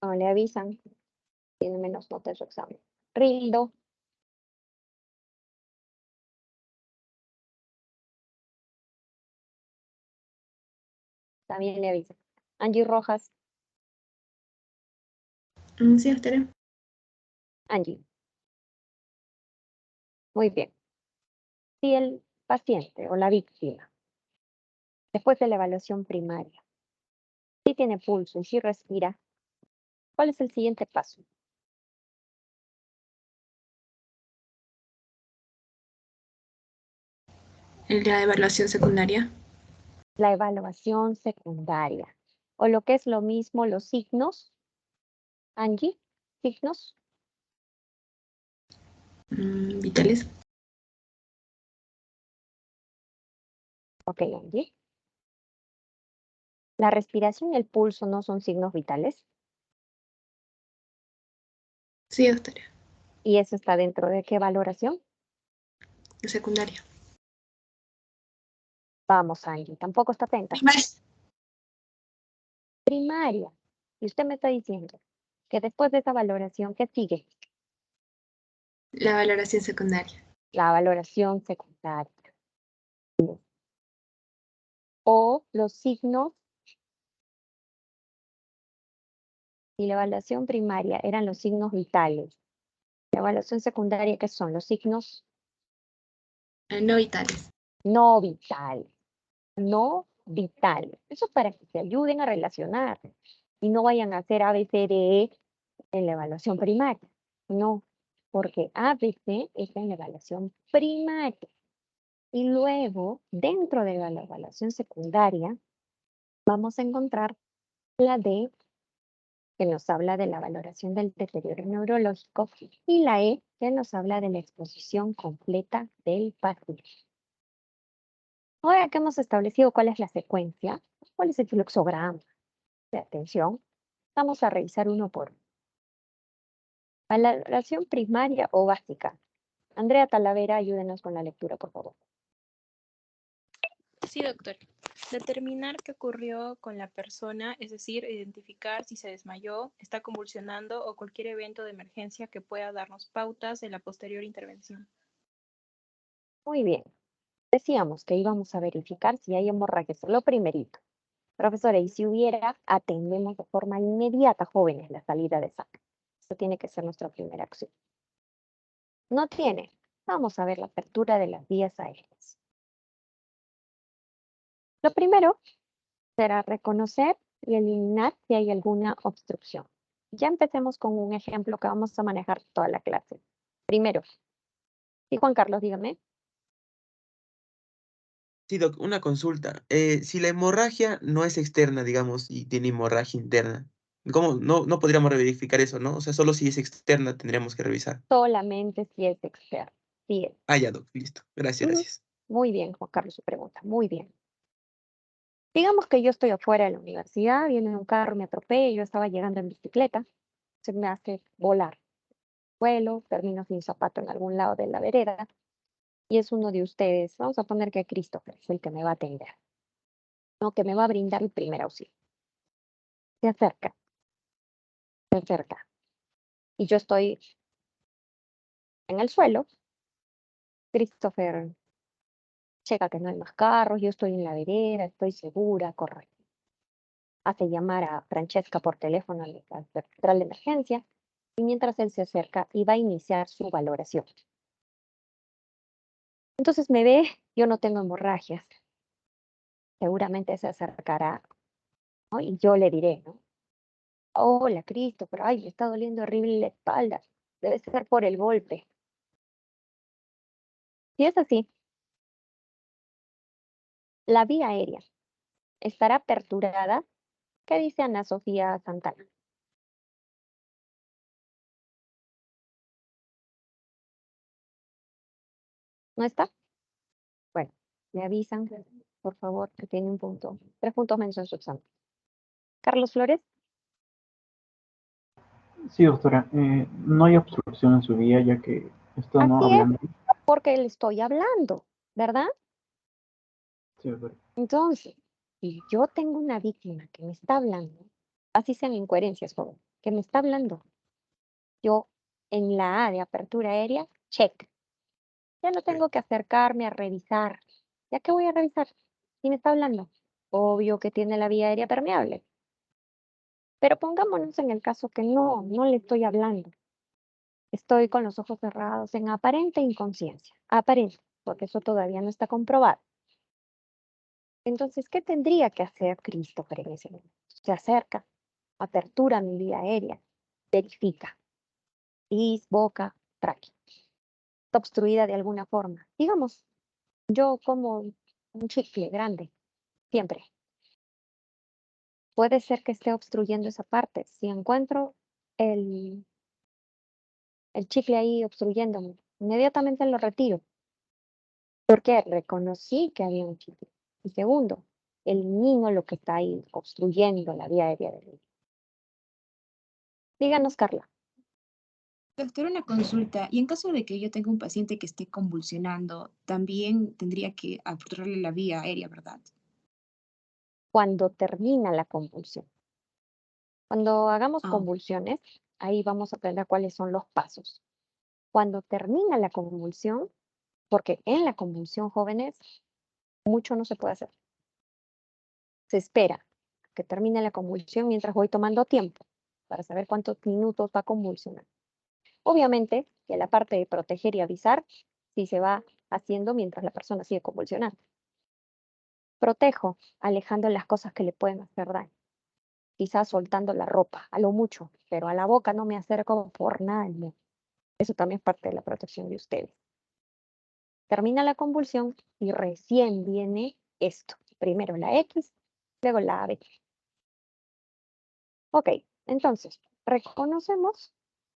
No le avisan. Tiene menos nota en su examen. Rildo. También le avisan. Angie Rojas. Sí, doctora. Angie. Muy bien. Si el paciente o la víctima, después de la evaluación primaria, si tiene pulso y si respira, ¿cuál es el siguiente paso? La evaluación secundaria. La evaluación secundaria. O lo que es lo mismo, los signos. Angie, signos. Vitales. Ok, Angie. La respiración y el pulso no son signos vitales. Sí, doctora. ¿Y eso está dentro de qué valoración? Secundaria. Vamos, Angie, tampoco está atenta. Primaria. Y usted me está diciendo que después de esa valoración, ¿qué sigue? La valoración secundaria. La valoración secundaria. O los signos. Y la evaluación primaria eran los signos vitales. La evaluación secundaria, ¿qué son? Los signos No vitales. no vitales. No vitales. Eso es para que se ayuden a relacionar y no vayan a hacer ABCDE en la evaluación primaria. No, porque ABC es en la evaluación primaria. Y luego, dentro de la evaluación secundaria, vamos a encontrar la D, que nos habla de la valoración del deterioro neurológico, y la E, que nos habla de la exposición completa del paciente. Ahora que hemos establecido cuál es la secuencia, cuál es el fluxograma de atención, vamos a revisar uno por uno. Valoración primaria o básica. Andrea Talavera, ayúdenos con la lectura, por favor. Sí, doctor. Determinar qué ocurrió con la persona, es decir, identificar si se desmayó, está convulsionando o cualquier evento de emergencia que pueda darnos pautas de la posterior intervención. Muy bien. Decíamos que íbamos a verificar si hay hemorragias. Lo primerito. Profesora, y si hubiera, atendemos de forma inmediata, jóvenes, la salida de sangre. Eso tiene que ser nuestra primera acción. No tiene. Vamos a ver la apertura de las vías aéreas. Lo primero será reconocer y eliminar si hay alguna obstrucción. Ya empecemos con un ejemplo que vamos a manejar toda la clase. Primero, sí, Juan Carlos, dígame. Sí, Doc, una consulta. Si la hemorragia no es externa, digamos, y tiene hemorragia interna, ¿cómo? No podríamos verificar eso, ¿no? O sea, solo si es externa tendríamos que revisar. Solamente si es externo. Sí es. Ah, ya, Doc, listo. Gracias, gracias. Muy bien, Juan Carlos, su pregunta. Muy bien. Digamos que yo estoy afuera de la universidad, viene un carro, me atropella, yo estaba llegando en bicicleta, se me hace volar. Vuelo, termino sin zapato en algún lado de la vereda, y es uno de ustedes, vamos a poner que Christopher es el que me va a atender, no, que me va a brindar el primer auxilio. Se acerca, y yo estoy en el suelo. Christopher checa que no hay más carros, yo estoy en la vereda, estoy segura, corre. Hace llamar a Francesca por teléfono a la central de emergencia, y mientras él se acerca y va a iniciar su valoración. Entonces me ve, yo no tengo hemorragias. Seguramente se acercará, ¿no? Y yo le diré, ¿no? Hola, Cristo, pero ay, me está doliendo horrible la espalda. Debe ser por el golpe. Si es así, la vía aérea estará aperturada. ¿Qué dice Ana Sofía Santana? ¿No está? Bueno, me avisan, por favor, que tiene un punto, 3 puntos menos en su examen. Carlos Flores. Sí, doctora, no hay obstrucción en su vía ya que está no Así es, hablando. porque le estoy hablando, ¿verdad? Sí, doctora. Entonces, si yo tengo una víctima que me está hablando, así sean incoherencias, joven, que me está hablando. Yo en la A de apertura aérea, check. Ya no tengo que acercarme a revisar. ¿Ya qué voy a revisar? ¿Quién me está hablando? Obvio que tiene la vía aérea permeable. Pero pongámonos en el caso que no le estoy hablando. Estoy con los ojos cerrados en aparente inconsciencia. Aparente, porque eso todavía no está comprobado. Entonces, ¿qué tendría que hacer Christopher en ese momento? Se acerca, apertura mi vía aérea, verifica. Nariz, boca, tráquea. Está obstruida de alguna forma. Digamos, yo como un chicle grande, siempre. Puede ser que esté obstruyendo esa parte. Si encuentro el chicle ahí obstruyéndome, inmediatamente lo retiro. Porque reconocí que había un chicle. Y segundo, elimino lo que está ahí obstruyendo la vía aérea del niño. Díganos, Carla. Doctor, una consulta. Y en caso de que yo tenga un paciente que esté convulsionando, también tendría que aperturarle la vía aérea, ¿verdad? Cuando termina la convulsión. Cuando hagamos Ah. convulsiones, ahí vamos a aprender cuáles son los pasos. Cuando termina la convulsión, porque en la convulsión, jóvenes, mucho no se puede hacer. Se espera que termine la convulsión mientras voy tomando tiempo para saber cuántos minutos va a convulsionar. Obviamente que la parte de proteger y avisar sí se va haciendo mientras la persona sigue convulsionando. Protejo, alejando las cosas que le pueden hacer daño. Quizás soltando la ropa, a lo mucho, pero a la boca no me acerco por nada del mundo. Eso también es parte de la protección de ustedes. Termina la convulsión y recién viene esto. Primero la X, luego la AB. Ok, entonces, reconocemos,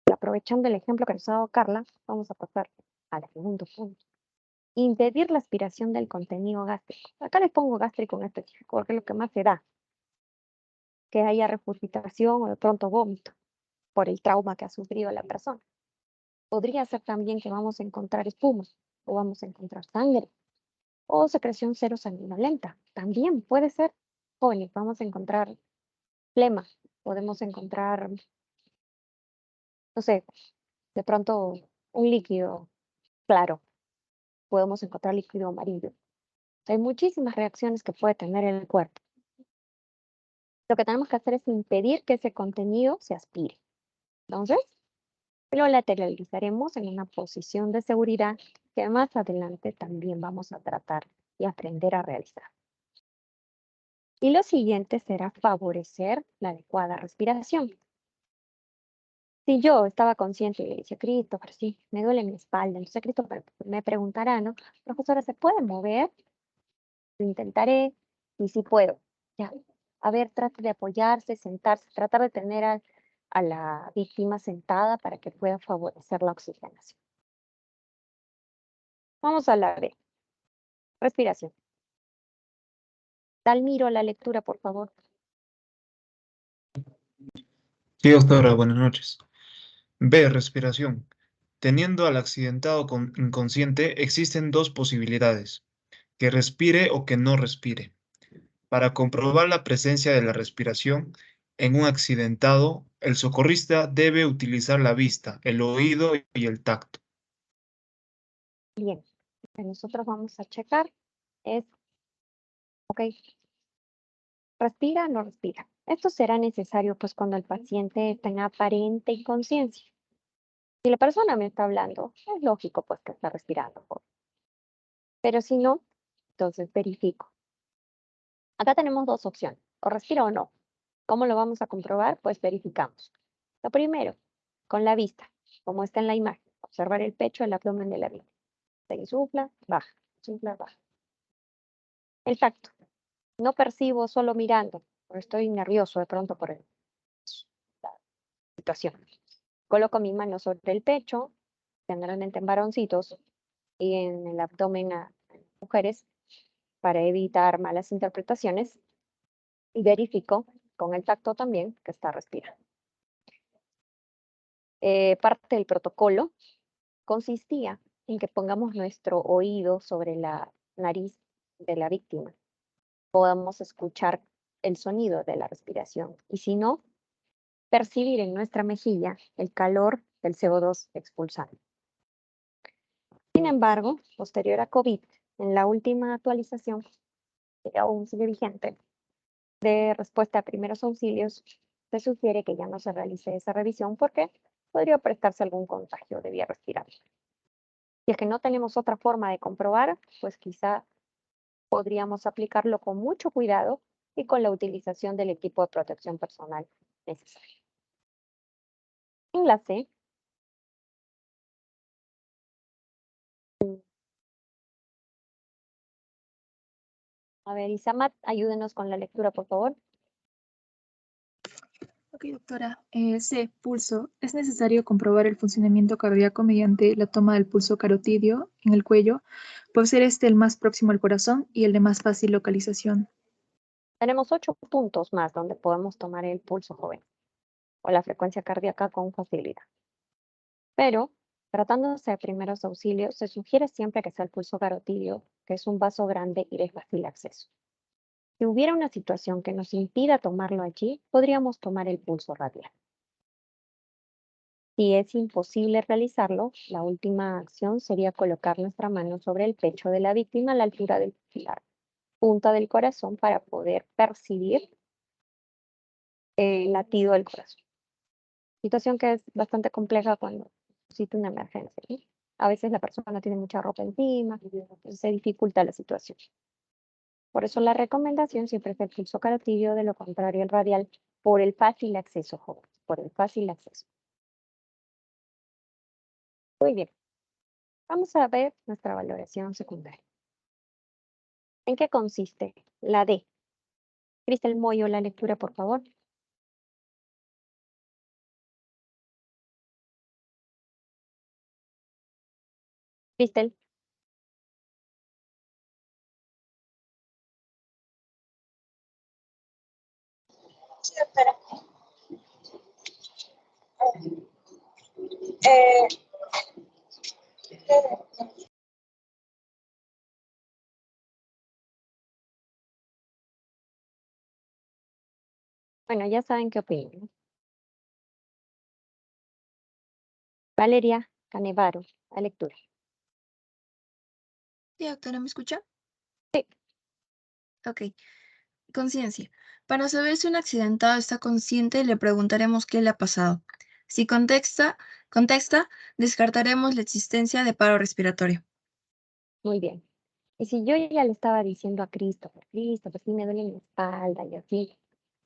y aprovechando el ejemplo que nos ha dado Carla, vamos a pasar al segundo punto. Impedir la aspiración del contenido gástrico. Acá les pongo gástrico en específico, porque es lo que más se da. Que haya regurgitación o de pronto vómito por el trauma que ha sufrido la persona. Podría ser también que vamos a encontrar espuma, o vamos a encontrar sangre, o secreción serosanguinolenta. También puede ser. Jóvenes, vamos a encontrar flema, podemos encontrar, no sé, de pronto un líquido claro, podemos encontrar líquido amarillo. Hay muchísimas reacciones que puede tener el cuerpo. Lo que tenemos que hacer es impedir que ese contenido se aspire. Entonces, lo lateralizaremos en una posición de seguridad que más adelante también vamos a tratar y aprender a realizar. Y lo siguiente será favorecer la adecuada respiración. Si yo estaba consciente y le decía, Christopher, sí, me duele mi espalda, entonces Christopher me preguntará, ¿no? Profesora, ¿se puede mover? Lo intentaré y sí puedo. Ya, a ver, trate de apoyarse, sentarse, tratar de tener a la víctima sentada para que pueda favorecer la oxigenación. Vamos a la B. Respiración. Dalmiro, la lectura, por favor. Sí, doctora, buenas noches. B. Respiración. Teniendo al accidentado inconsciente, existen dos posibilidades, que respire o que no respire. Para comprobar la presencia de la respiración en un accidentado, el socorrista debe utilizar la vista, el oído y el tacto. Bien, lo que nosotros vamos a checar es, ok, ¿respira o no respira? Esto será necesario pues cuando el paciente está en aparente inconsciencia. Si la persona me está hablando, es lógico pues que está respirando. Pero si no, entonces verifico. Acá tenemos dos opciones, o respira o no. ¿Cómo lo vamos a comprobar? Pues verificamos. Lo primero, con la vista, como está en la imagen. Observar el pecho, el abdomen de la víctima. Se insufla, baja, insufla, baja. El tacto. No percibo solo mirando, porque estoy nervioso de pronto por la situación. Coloco mi mano sobre el pecho, generalmente en varoncitos, y en el abdomen a mujeres, para evitar malas interpretaciones, y verifico con el tacto también que está respirando. Parte del protocolo consistía en que pongamos nuestro oído sobre la nariz de la víctima. Podamos escuchar el sonido de la respiración. Y si no, percibir en nuestra mejilla el calor del CO2 expulsado. Sin embargo, posterior a COVID, en la última actualización, que aún sigue vigente, de respuesta a primeros auxilios, se sugiere que ya no se realice esa revisión porque podría prestarse algún contagio de vía respiratoria. Si es que no tenemos otra forma de comprobar, pues quizá podríamos aplicarlo con mucho cuidado y con la utilización del equipo de protección personal necesario. Enlace. A ver, Isamat, ayúdenos con la lectura, por favor. Ok, doctora. C. Pulso. Es necesario comprobar el funcionamiento cardíaco mediante la toma del pulso carotidio en el cuello, por ser este el más próximo al corazón y el de más fácil localización. Tenemos 8 puntos más donde podemos tomar el pulso joven o la frecuencia cardíaca con facilidad. Pero, tratándose de primeros auxilios, se sugiere siempre que sea el pulso carotidio, que es un vaso grande y de fácil acceso. Si hubiera una situación que nos impida tomarlo allí, podríamos tomar el pulso radial. Si es imposible realizarlo, la última acción sería colocar nuestra mano sobre el pecho de la víctima a la altura de la punta del corazón para poder percibir el latido del corazón. Situación que es bastante compleja cuando existe una emergencia, ¿no? A veces la persona no tiene mucha ropa encima, entonces se dificulta la situación. Por eso la recomendación siempre es el pulso carotidio, de lo contrario el radial, por el fácil acceso, jóvenes, por el fácil acceso. Muy bien. Vamos a ver nuestra valoración secundaria. ¿En qué consiste? La D. Cristel Moyo, la lectura, por favor. Cristel. Sí, doctora. Eh, Bueno, ya saben qué opinan, ¿no? Valeria Canevaro, la lectura. Sí, doctora, ¿me escucha? Sí. Ok. Conciencia. Para saber si un accidentado está consciente, le preguntaremos qué le ha pasado. Si contesta, descartaremos la existencia de paro respiratorio. Muy bien. Y si yo ya le estaba diciendo a Christopher, sí me duele mi espalda y así,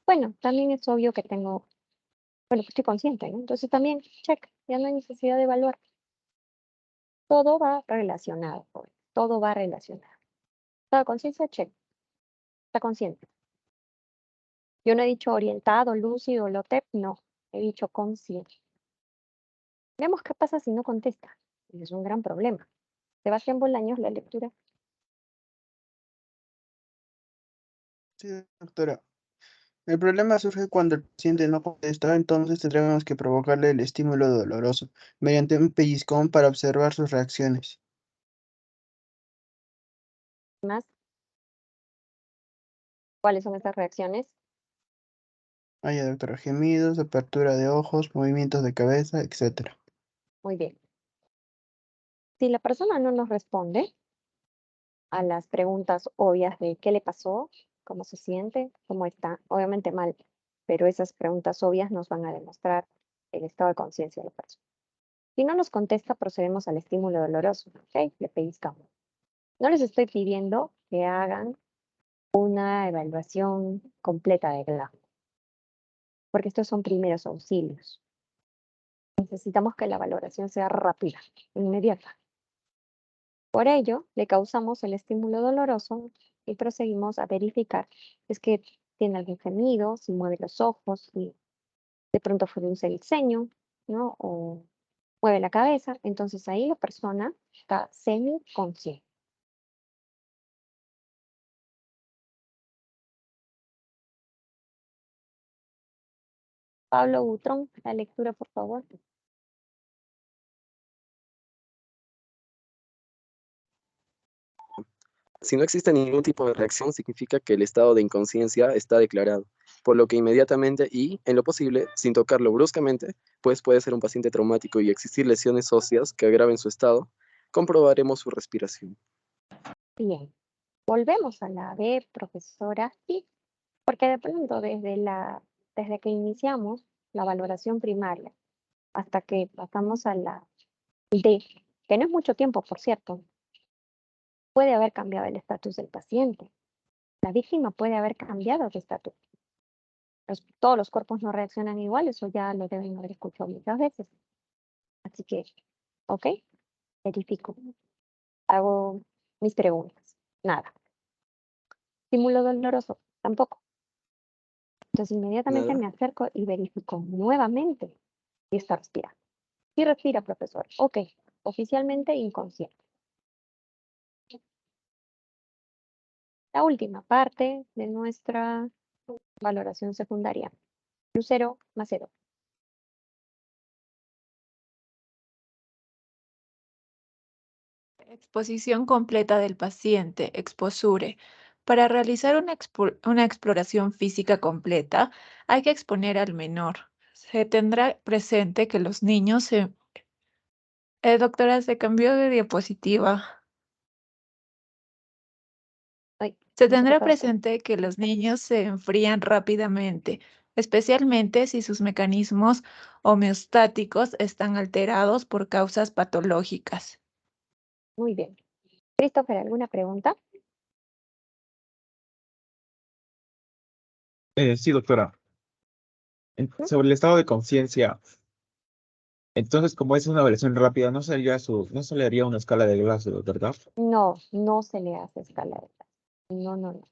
bueno, también es obvio que tengo, bueno, que estoy consciente, ¿no? Entonces también, check, ya no hay necesidad de evaluar. Todo va relacionado, joven, todo va relacionado. ¿Está conciencia? Check. Está consciente. Yo no he dicho orientado, lúcido, LOTEP, no. He dicho consciente. Veamos qué pasa si no contesta. Es un gran problema. Sebastián Bolaños, la lectura. Sí, doctora. El problema surge cuando el paciente no contesta, entonces tendremos que provocarle el estímulo doloroso mediante un pellizcón para observar sus reacciones. Más. ¿Cuáles son estas reacciones? Haya, doctora, gemidos, apertura de ojos, movimientos de cabeza, etc. Muy bien. Si la persona no nos responde a las preguntas obvias de qué le pasó, cómo se siente, cómo está, obviamente mal, pero esas preguntas obvias nos van a demostrar el estado de conciencia de la persona. Si no nos contesta, procedemos al estímulo doloroso, ¿ok? Le pellizcamos. No les estoy pidiendo que hagan una evaluación completa de GLA, porque estos son primeros auxilios. Necesitamos que la valoración sea rápida, inmediata. Por ello, le causamos el estímulo doloroso y proseguimos a verificar si es que tiene algún gemido, si mueve los ojos, si de pronto frunce el ceño, ¿no? O mueve la cabeza. Entonces ahí la persona está semiconsciente. Pablo Butrón, la lectura, por favor. Si no existe ningún tipo de reacción, significa que el estado de inconsciencia está declarado. por lo que inmediatamente y, en lo posible, sin tocarlo bruscamente, pues puede ser un paciente traumático y existir lesiones óseas que agraven su estado, comprobaremos su respiración. Bien. Volvemos a la B, profesora. Sí, porque de pronto desde que iniciamos la valoración primaria hasta que pasamos a la D, que no es mucho tiempo, por cierto, puede haber cambiado el estatus del paciente. La víctima puede haber cambiado de estatus. Todos los cuerpos no reaccionan igual, eso ya lo deben haber escuchado muchas veces. Así que, ok, verifico. Hago mis preguntas. Nada. Estímulo doloroso, tampoco. Entonces inmediatamente Nada. me acerco y verifico nuevamente si está respirando. Sí respira, profesor. Ok, oficialmente inconsciente. La última parte de nuestra valoración secundaria. Lucero Macedo. Exposición completa del paciente, exposure. Para realizar una exploración física completa, hay que exponer al menor. Se tendrá presente que los niños se... doctora, se cambió de diapositiva. Ay, Se no sé qué tendrá pasó. presente que los niños se enfrían rápidamente, especialmente si sus mecanismos homeostáticos están alterados por causas patológicas. Muy bien. Christopher, ¿alguna pregunta? Sí, doctora. Sobre el estado de conciencia, entonces, como es una evaluación rápida, no se le haría una escala de Glasgow, ¿verdad? No, no se le hace escala de Glasgow. No, no, no.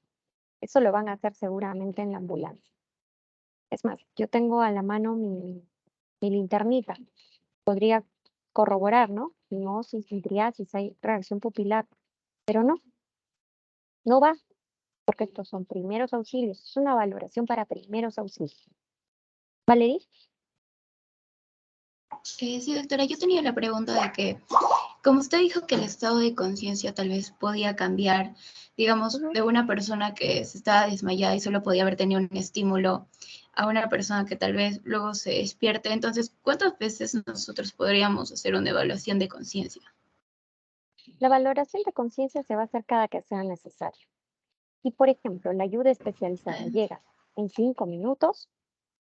Eso lo van a hacer seguramente en la ambulancia. Es más, yo tengo a la mano mi linternita. Podría corroborar, ¿no? No, si triasis, hay reacción pupilar. Pero no va, porque estos son primeros auxilios. Es una valoración para primeros auxilios. ¿Valerie? Sí, doctora, yo tenía la pregunta de que, como usted dijo que el estado de conciencia tal vez podía cambiar, digamos, de una persona que se estaba desmayada y solo podía haber tenido un estímulo a una persona que tal vez luego se despierte. Entonces, ¿cuántas veces nosotros podríamos hacer una evaluación de conciencia? La valoración de conciencia se va a hacer cada que sea necesario. Y, por ejemplo, la ayuda especializada llega en 5 minutos,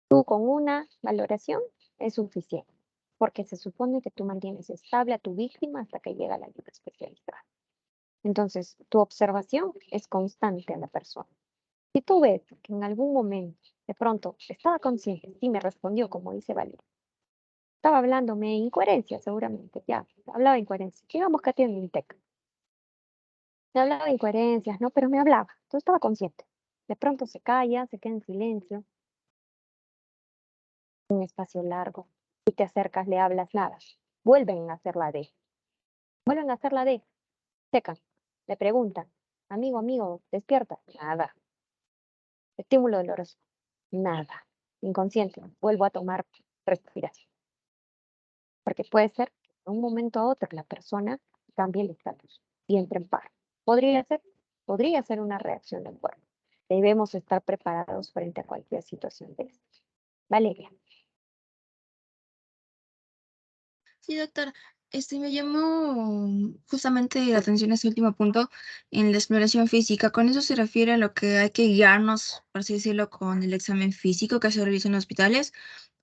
tú con una valoración es suficiente, porque se supone que tú mantienes estable a tu víctima hasta que llega la ayuda especializada. Entonces, tu observación es constante a la persona. Si tú ves que en algún momento, de pronto, estaba consciente, sí me respondió, como dice Valeria, estaba hablándome incoherencia seguramente, ya, hablaba incoherencia, digamos que tiene un TEC. Me hablaba de incoherencias, ¿no? Pero me hablaba, entonces estaba consciente. De pronto se calla, se queda en silencio, un espacio largo, y te acercas, le hablas, nada. Vuelven a hacer la D. Vuelven a hacer la D. Secan. Le preguntan, amigo, despierta. Nada. Estímulo doloroso. Nada. Inconsciente. Vuelvo a tomar respiración. Porque puede ser que de un momento a otro la persona cambie el estatus y entre en paro. Podría ser una reacción del cuerpo. Debemos estar preparados frente a cualquier situación de esta. Valeria. Sí, doctora. Me llamó justamente la atención ese último punto en la exploración física. ¿Con eso se refiere a lo que hay que guiarnos, por así decirlo, con el examen físico que se realiza en hospitales?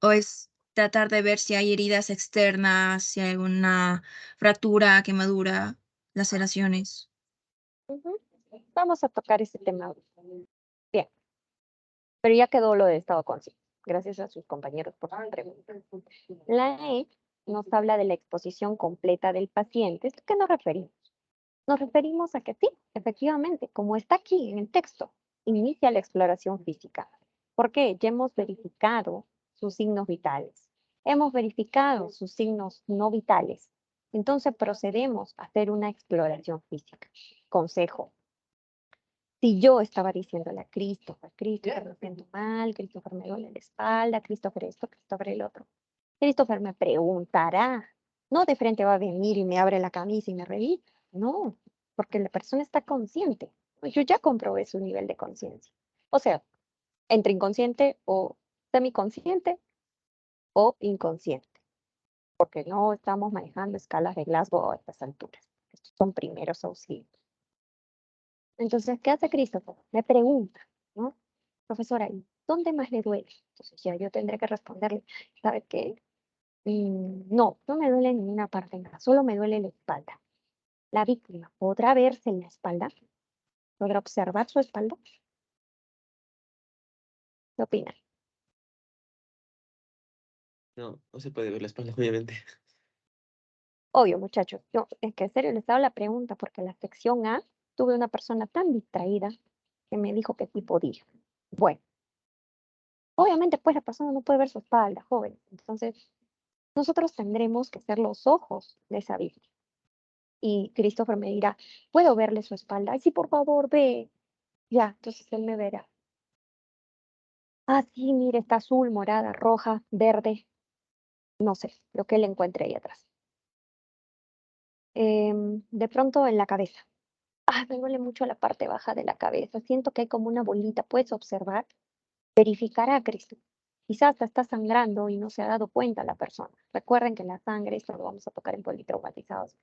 ¿O es tratar de ver si hay heridas externas, si hay alguna fractura, quemadura, laceraciones? Vamos a tocar ese tema. Bien. Pero ya quedó lo de estado consciente. Gracias a sus compañeros por su pregunta. La E nos habla de la exposición completa del paciente. ¿A qué nos referimos? Nos referimos a que sí, efectivamente, como está aquí en el texto, inicia la exploración física. ¿Por qué? Ya hemos verificado sus signos vitales. Hemos verificado sus signos no vitales. Entonces procedemos a hacer una exploración física. Consejo. Si yo estaba diciéndole a Christopher, me siento mal, Christopher me duele la espalda, Christopher esto, Christopher el otro. Christopher me preguntará, no de frente va a venir y me abre la camisa y me revisa, no, porque la persona está consciente. Yo ya comprobé su nivel de conciencia. O sea, entre inconsciente o semiconsciente o inconsciente, porque no estamos manejando escalas de Glasgow a estas alturas. Estos son primeros auxilios. Entonces, ¿qué hace Christopher? Me pregunta, ¿no? Profesora, ¿y dónde más le duele? Entonces ya yo tendré que responderle, ¿sabe qué? No, no me duele en ninguna parte, nada, solo me duele la espalda. La víctima podrá verse en la espalda, podrá observar su espalda. ¿Qué opina? No, no se puede ver la espalda, obviamente. Obvio, muchachos. Yo, es que en serio les hago la pregunta porque en la sección A tuve una persona tan distraída que me dijo que sí podía. Bueno, obviamente pues la persona no puede ver su espalda, joven. Entonces, nosotros tendremos que ser los ojos de esa víctima. Y Christopher me dirá, ¿puedo verle su espalda? Ay, sí, por favor, ve. Ya, entonces él me verá. Ah, sí, mire, está azul, morada, roja, verde. No sé, lo que él encuentre ahí atrás. De pronto en la cabeza. Ah, me duele mucho la parte baja de la cabeza. Siento que hay como una bolita. ¿Puedes observar? Verificará, Cristo. Quizás hasta está sangrando y no se ha dado cuenta la persona. Recuerden que la sangre, esto lo vamos a tocar en politraumatizados.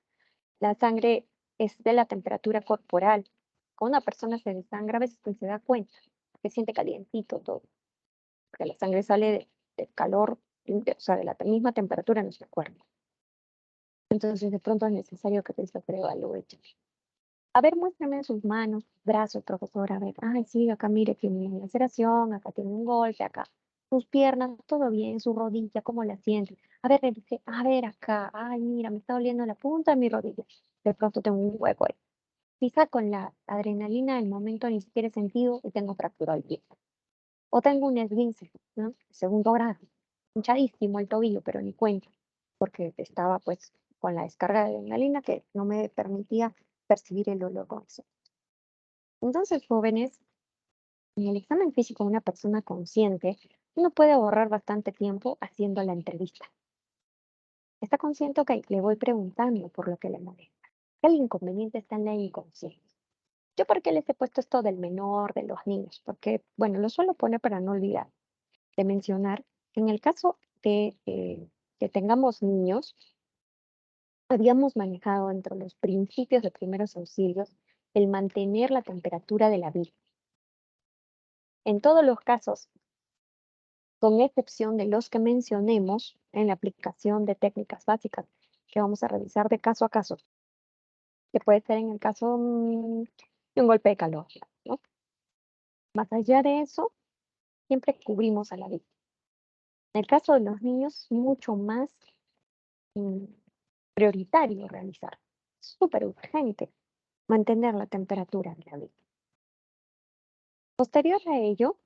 La sangre es de la temperatura corporal. Cuando una persona se desangra, a veces ni se da cuenta, que siente calientito todo. Porque la sangre sale del calor, o sea, de la misma temperatura en nuestro cuerpo. Entonces, de pronto es necesario que Cristo evalúe. A ver, muéstrame sus manos, sus brazos, profesor. A ver, ay, sí, acá mire, tiene una laceración, acá tiene un golpe, acá. Sus piernas, todo bien, su rodilla, ¿cómo la siente? A ver, revise, a ver acá, ay, mira, me está doliendo la punta de mi rodilla. De pronto tengo un hueco ahí. Quizá con la adrenalina del momento ni siquiera he sentido y tengo fracturado el pie. O tengo un esguince, ¿no? Segundo grado, hinchadísimo el tobillo, pero ni cuenta, porque estaba pues con la descarga de adrenalina que no me permitía percibir el dolor con eso. Entonces, jóvenes, en el examen físico de una persona consciente, uno puede ahorrar bastante tiempo haciendo la entrevista. Está consciente, ok, le voy preguntando por lo que le molesta. El inconveniente está en la inconsciencia. ¿Yo por qué les he puesto esto del menor, de los niños? Porque, bueno, lo suelo poner para no olvidar de mencionar que en el caso de que tengamos niños, habíamos manejado entre los principios de primeros auxilios el mantener la temperatura de la víctima. En todos los casos, con excepción de los que mencionemos en la aplicación de técnicas básicas que vamos a revisar de caso a caso, que puede ser en el caso de un golpe de calor, ¿no? Más allá de eso, siempre cubrimos a la víctima. En el caso de los niños, mucho más prioritario realizar. Súper urgente mantener la temperatura de la víctima. Posterior a ello,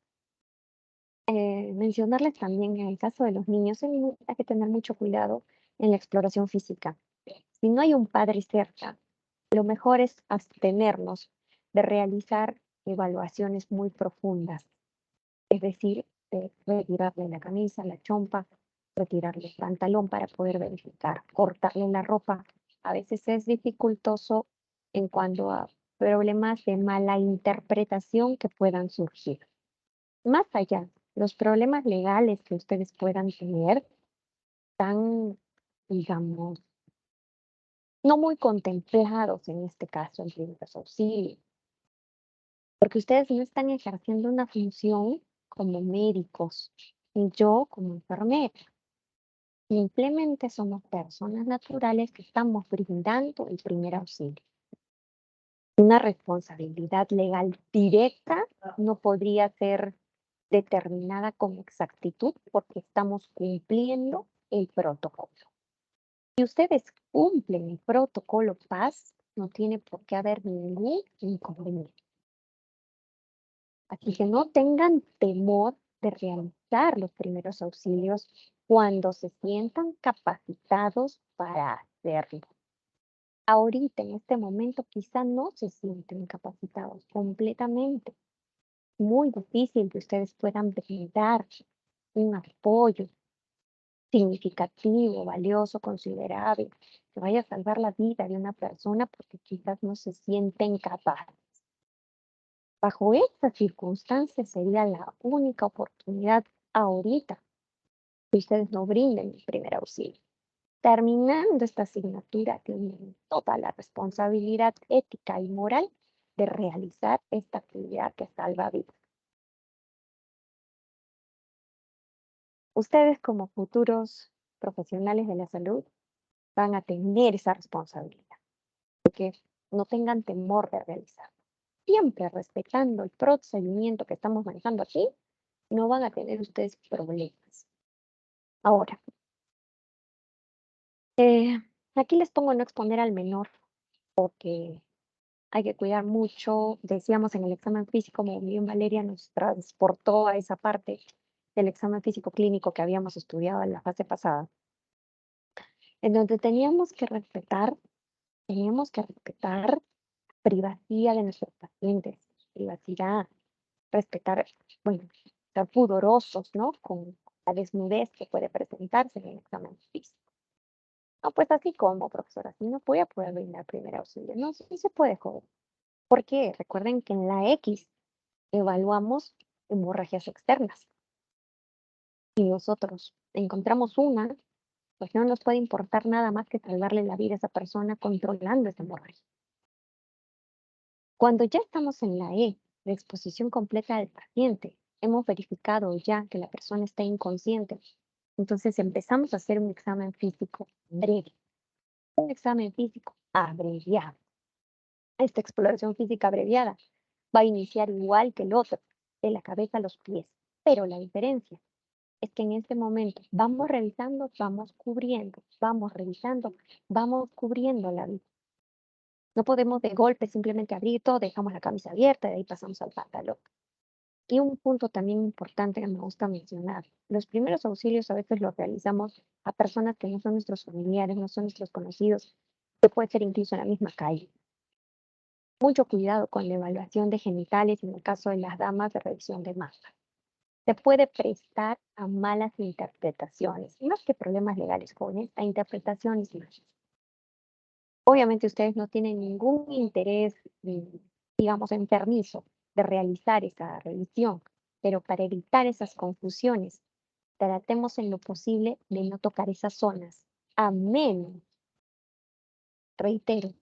mencionarles también en el caso de los niños, hay que tener mucho cuidado en la exploración física. Si no hay un padre cerca, lo mejor es abstenernos de realizar evaluaciones muy profundas, es decir, de retirarle la camisa, la chompa, retirarle el pantalón para poder verificar, cortarle la ropa. A veces es dificultoso en cuanto a problemas de mala interpretación que puedan surgir. Más allá, los problemas legales que ustedes puedan tener están, digamos, no muy contemplados en este caso en primeros auxilios, porque ustedes no están ejerciendo una función como médicos, ni yo como enfermera. Simplemente somos personas naturales que estamos brindando el primer auxilio. Una responsabilidad legal directa no podría ser determinada con exactitud porque estamos cumpliendo el protocolo. Si ustedes cumplen el protocolo PAS, no tiene por qué haber ningún inconveniente. Así que no tengan temor de realizar los primeros auxilios cuando se sientan capacitados para hacerlo. Ahorita, en este momento, quizá no se sienten capacitados completamente. Muy difícil que ustedes puedan brindar un apoyo significativo, valioso, considerable, que vaya a salvar la vida de una persona porque quizás no se sienten capaces. Bajo estas circunstancias sería la única oportunidad ahorita que ustedes no brinden el primer auxilio. Terminando esta asignatura, tienen toda la responsabilidad ética y moral de realizar esta actividad que salva vidas. Ustedes como futuros profesionales de la salud van a tener esa responsabilidad, porque no tengan temor de realizarlo. Siempre respetando el procedimiento que estamos manejando aquí, no van a tener ustedes problemas. Ahora, aquí les pongo no exponer al menor, porque hay que cuidar mucho. Decíamos en el examen físico, como bien Valeria nos transportó a esa parte del examen físico clínico que habíamos estudiado en la fase pasada, en donde teníamos que respetar privacidad de nuestros pacientes, privacidad, respetar, bueno, ser pudorosos, ¿no? Con la desnudez que puede presentarse en el examen físico. No, pues así como, profesora, así no voy a poder brindar primer auxilio. No, sí se puede, joven. ¿Por qué? Recuerden que en la X evaluamos hemorragias externas. Si nosotros encontramos una, pues no nos puede importar nada más que salvarle la vida a esa persona controlando esa hemorragia. Cuando ya estamos en la E, de exposición completa del paciente, hemos verificado ya que la persona está inconsciente, entonces empezamos a hacer un examen físico breve, un examen físico abreviado. Esta exploración física abreviada va a iniciar igual que el otro, de la cabeza a los pies, pero la diferencia es que en este momento vamos revisando, vamos cubriendo, vamos revisando, vamos cubriendo la vida. No podemos de golpe simplemente abrir todo, dejamos la camisa abierta y de ahí pasamos al pantalón. Y un punto también importante que me gusta mencionar, los primeros auxilios a veces los realizamos a personas que no son nuestros familiares, no son nuestros conocidos, que puede ser incluso en la misma calle. Mucho cuidado con la evaluación de genitales en el caso de las damas de revisión de masa. Se puede prestar a malas interpretaciones, más que problemas legales, jóvenes, a interpretaciones malas. Obviamente ustedes no tienen ningún interés, digamos, enfermizo de realizar esa revisión, pero para evitar esas confusiones, tratemos en lo posible de no tocar esas zonas, a menos, reitero,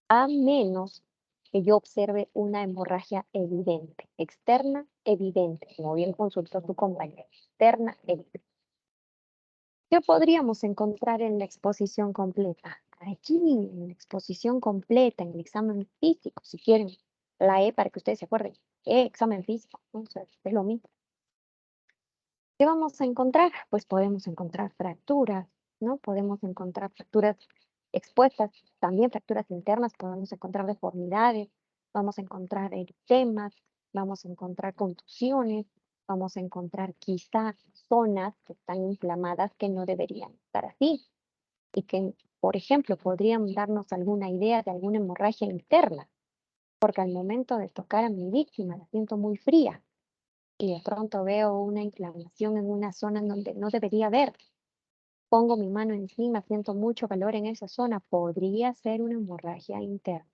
a menos que yo observe una hemorragia evidente, externa evidente, como bien consultó tu compañero, externa evidente. ¿Qué podríamos encontrar en la exposición completa? Aquí, en la exposición completa, en el examen físico, si quieren, la E para que ustedes se acuerden, examen físico, ¿no? O sea, es lo mismo. ¿Qué vamos a encontrar? Pues podemos encontrar fracturas, ¿no? Podemos encontrar fracturas expuestas, también fracturas internas, podemos encontrar deformidades, vamos a encontrar eritemas, vamos a encontrar contusiones, vamos a encontrar quizá zonas que están inflamadas que no deberían estar así y que, por ejemplo, podrían darnos alguna idea de alguna hemorragia interna, porque al momento de tocar a mi víctima la siento muy fría y de pronto veo una inflamación en una zona en donde no debería haber. Pongo mi mano encima, siento mucho calor en esa zona, podría ser una hemorragia interna.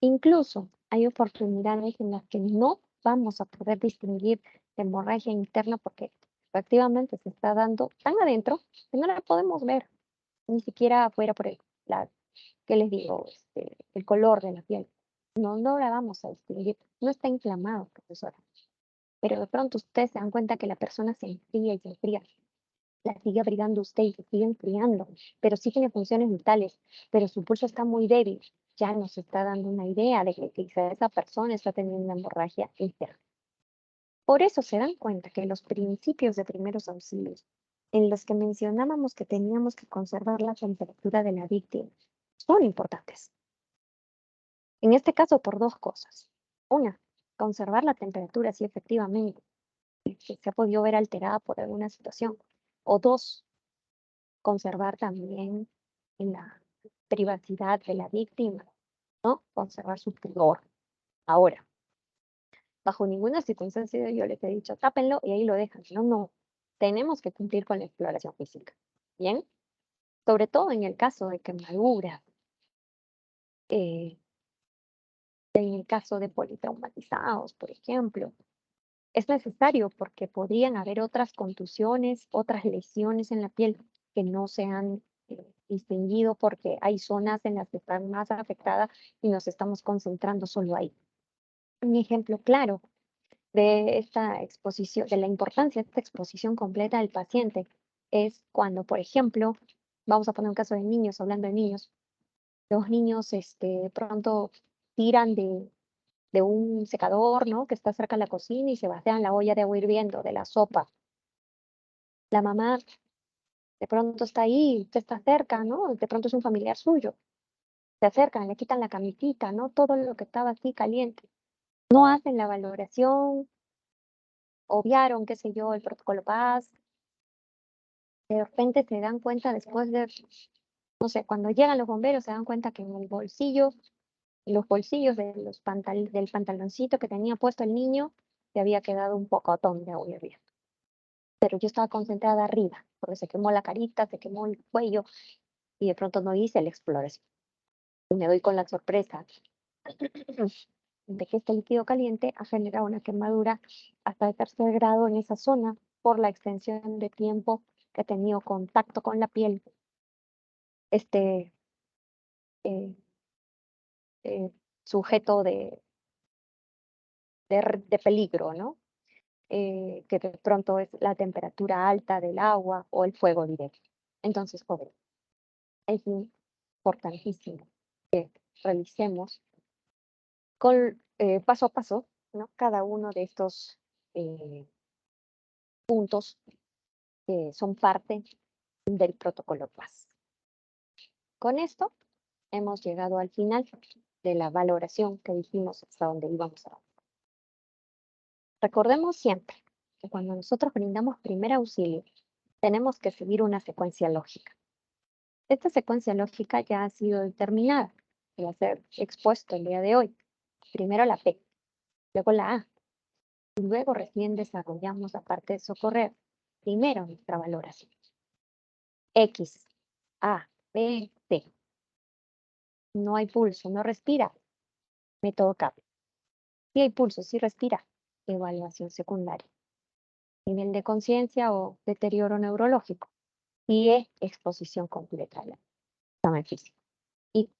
Incluso hay oportunidades en las que no vamos a poder distinguir la hemorragia interna porque efectivamente se está dando tan adentro que no la podemos ver, ni siquiera afuera por ¿qué les digo? El color de la piel. No la vamos a distinguir. No está inflamado, profesora. Pero de pronto ustedes se dan cuenta que la persona se enfría y se enfría. La sigue abrigando usted y se sigue enfriando, pero sí tiene funciones vitales, pero su pulso está muy débil. Ya nos está dando una idea de que quizá esa persona está teniendo una hemorragia interna. Por eso se dan cuenta que los principios de primeros auxilios, en los que mencionábamos que teníamos que conservar la temperatura de la víctima, son importantes. En este caso, por dos cosas. Una, conservar la temperatura si efectivamente se ha podido ver alterada por alguna situación. O dos, conservar también la privacidad de la víctima, ¿no? Conservar su pudor. Ahora, bajo ninguna circunstancia yo les he dicho, tápenlo y ahí lo dejan. No, no. Tenemos que cumplir con la exploración física. ¿Bien? Sobre todo en el caso de quemaduras, de En el caso de politraumatizados, por ejemplo, es necesario porque podrían haber otras contusiones, otras lesiones en la piel que no se han distinguido porque hay zonas en las que están más afectadas y nos estamos concentrando solo ahí. Un ejemplo claro de esta exposición, de la importancia de esta exposición completa del paciente es cuando, por ejemplo, vamos a poner un caso de niños, hablando de niños, los niños de pronto tiran de un secador, ¿no? Que está cerca de la cocina y se vacían la olla de agua hirviendo, de la sopa. La mamá de pronto está ahí, usted está cerca, ¿no? De pronto es un familiar suyo. Se acercan, le quitan la camisita, ¿no? Todo lo que estaba así caliente. No hacen la valoración, obviaron, qué sé yo, el protocolo Paz. De repente se dan cuenta después de, no sé, cuando llegan los bomberos se dan cuenta que en el bolsillo, en los bolsillos de del pantaloncito que tenía puesto el niño, se había quedado un pocotón de agua hirviendo. Pero yo estaba concentrada arriba, porque se quemó la carita, se quemó el cuello, y de pronto no hice la exploración. Y me doy con la sorpresa de que este líquido caliente ha generado una quemadura hasta de 3er grado en esa zona por la extensión de tiempo que ha tenido contacto con la piel este eh, sujeto de peligro, ¿no? Que de pronto es la temperatura alta del agua o el fuego directo. Entonces, joven, es importantísimo que realicemos con, paso a paso, ¿no? Cada uno de estos puntos que son parte del protocolo Paz. Con esto hemos llegado al final de la valoración que dijimos hasta donde íbamos a. Recordemos siempre que cuando nosotros brindamos primer auxilio, tenemos que seguir una secuencia lógica. Esta secuencia lógica ya ha sido determinada, que va a ser expuesto el día de hoy. Primero la P, luego la A, y luego recién desarrollamos la parte de socorrer. Primero nuestra valoración. X, A, B, T. No hay pulso, no respira. Método CAP. Si hay pulso, si respira. Evaluación secundaria. Nivel de conciencia o deterioro neurológico. Y exposición completa al examen físico. Y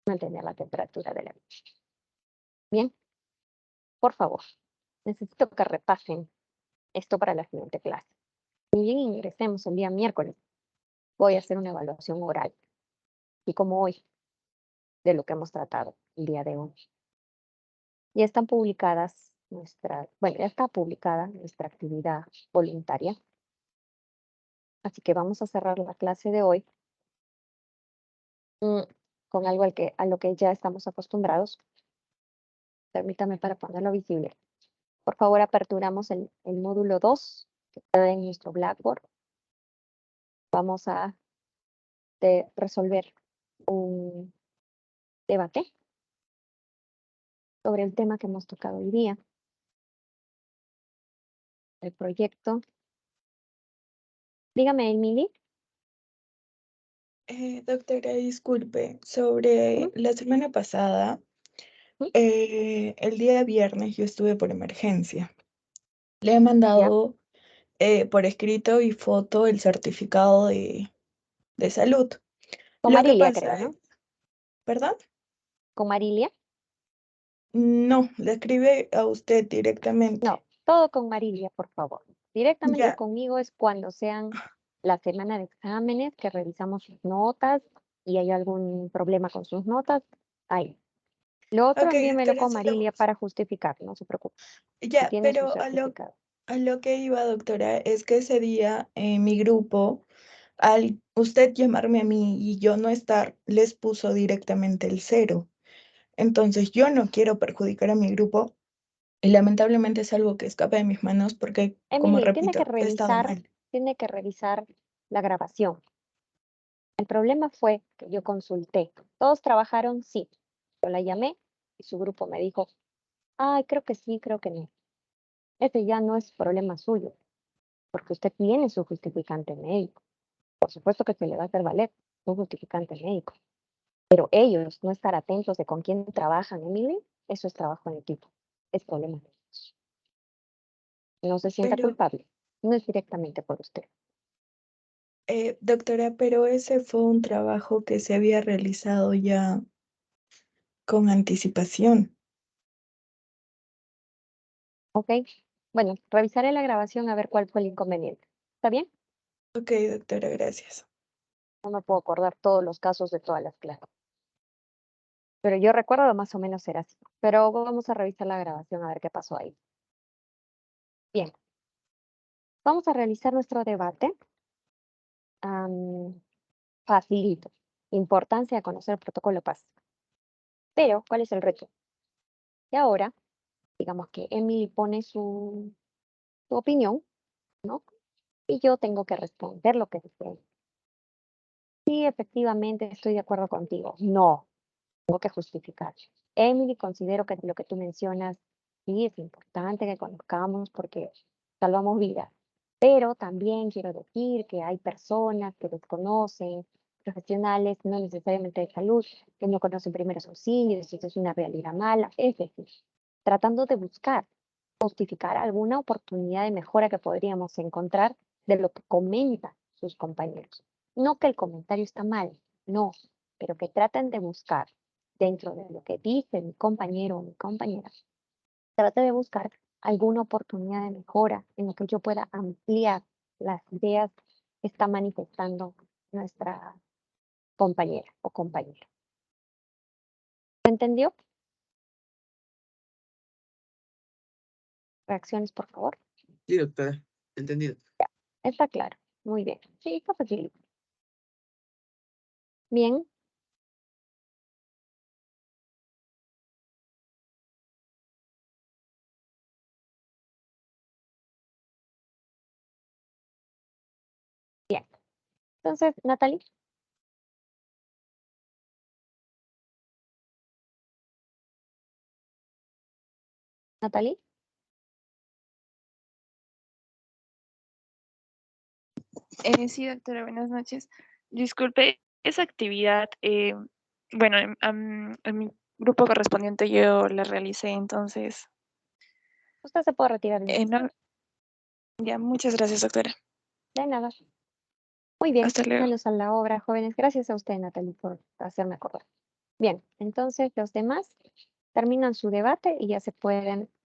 mantener la temperatura de la vida. Bien, por favor, necesito que repasen esto para la siguiente clase. Si bien ingresemos el día miércoles, voy a hacer una evaluación oral. Y como hoy, de lo que hemos tratado el día de hoy. Ya están publicadas ya está publicada nuestra actividad voluntaria. Así que vamos a cerrar la clase de hoy con algo a lo que ya estamos acostumbrados. Permítame para ponerlo visible. Por favor, aperturamos el módulo 2 que está en nuestro Blackboard. Vamos a resolver un debate sobre el tema que hemos tocado hoy día. El proyecto. Dígame, Emily. Doctora, disculpe, sobre la semana pasada, el día viernes yo estuve por emergencia. Le he mandado por escrito y foto el certificado de salud. Con Lo que Marilia, pasa creo, ¿no? es- ¿Perdón? ¿Con Marilia? No, le escribe a usted directamente. No, todo con Marilia, por favor. Directamente Ya. conmigo es cuando sean la semana de exámenes, que revisamos sus notas y hay algún problema con sus notas. Ahí. Lo otro, Ok, envíemelo doctora, con Marilia para justificar, no se preocupe. Si ya, tiene su pero certificado. a lo que iba, doctora, es que ese día en mi grupo, al usted llamarme a mí y yo no estar, les puso directamente el 0. Entonces yo no quiero perjudicar a mi grupo y lamentablemente es algo que escapa de mis manos porque, como Emily, repito, he estado mal. tiene que revisar la grabación. El problema fue que yo consulté. ¿Todos trabajaron? Sí. Yo la llamé y su grupo me dijo, ay, creo que sí, creo que no. Ese ya no es problema suyo, porque usted tiene su justificante médico. Por supuesto que se le va a hacer valer su justificante médico. Pero ellos no estar atentos de con quién trabajan, Emily, Eso es trabajo en equipo. Es problema de ellos. No se sienta Pero, culpable. No es directamente por usted. doctora, pero ese fue un trabajo que se había realizado ya con anticipación. ¿Ok? Bueno, revisaré la grabación a ver cuál fue el inconveniente. ¿Está bien? Ok, doctora, gracias. No me puedo acordar todos los casos de todas las clases. Pero yo recuerdo más o menos era así. Pero vamos a revisar la grabación a ver qué pasó ahí. Bien. Vamos a realizar nuestro debate. Facilito. Importancia de conocer el protocolo PAS. Pero, ¿cuál es el reto? Y ahora, digamos que Emily pone su opinión, ¿no? Y yo tengo que responder lo que dice él. Sí, efectivamente, estoy de acuerdo contigo. No, tengo que justificar. Emily, considero que lo que tú mencionas, sí, es importante que conozcamos porque salvamos vidas. Pero también quiero decir que hay personas que desconocen, profesionales, no necesariamente de salud, que no conocen primeros auxilios, y eso es una realidad mala. Es decir, tratando de buscar, justificar alguna oportunidad de mejora que podríamos encontrar de lo que comentan sus compañeros. No que el comentario está mal, no, pero que traten de buscar dentro de lo que dice mi compañero o mi compañera, trate de buscar alguna oportunidad de mejora en lo que yo pueda ampliar las ideas que está manifestando nuestra compañera o compañero. ¿Se entendió? Reacciones, por favor. Sí, doctora. Entendido. Está claro. Muy bien. Sí, está fácil. Bien. Bien. Entonces, Natalie. Natalie. Sí, doctora, buenas noches. Disculpe, esa actividad, bueno, en mi grupo correspondiente yo la realicé, entonces, Usted se puede retirar. no, ya, muchas gracias, doctora. De nada. Muy bien. Hasta luego. Manos a la obra, jóvenes. Gracias a usted, Natalie, por hacerme acordar. Bien, entonces los demás terminan su debate y ya se pueden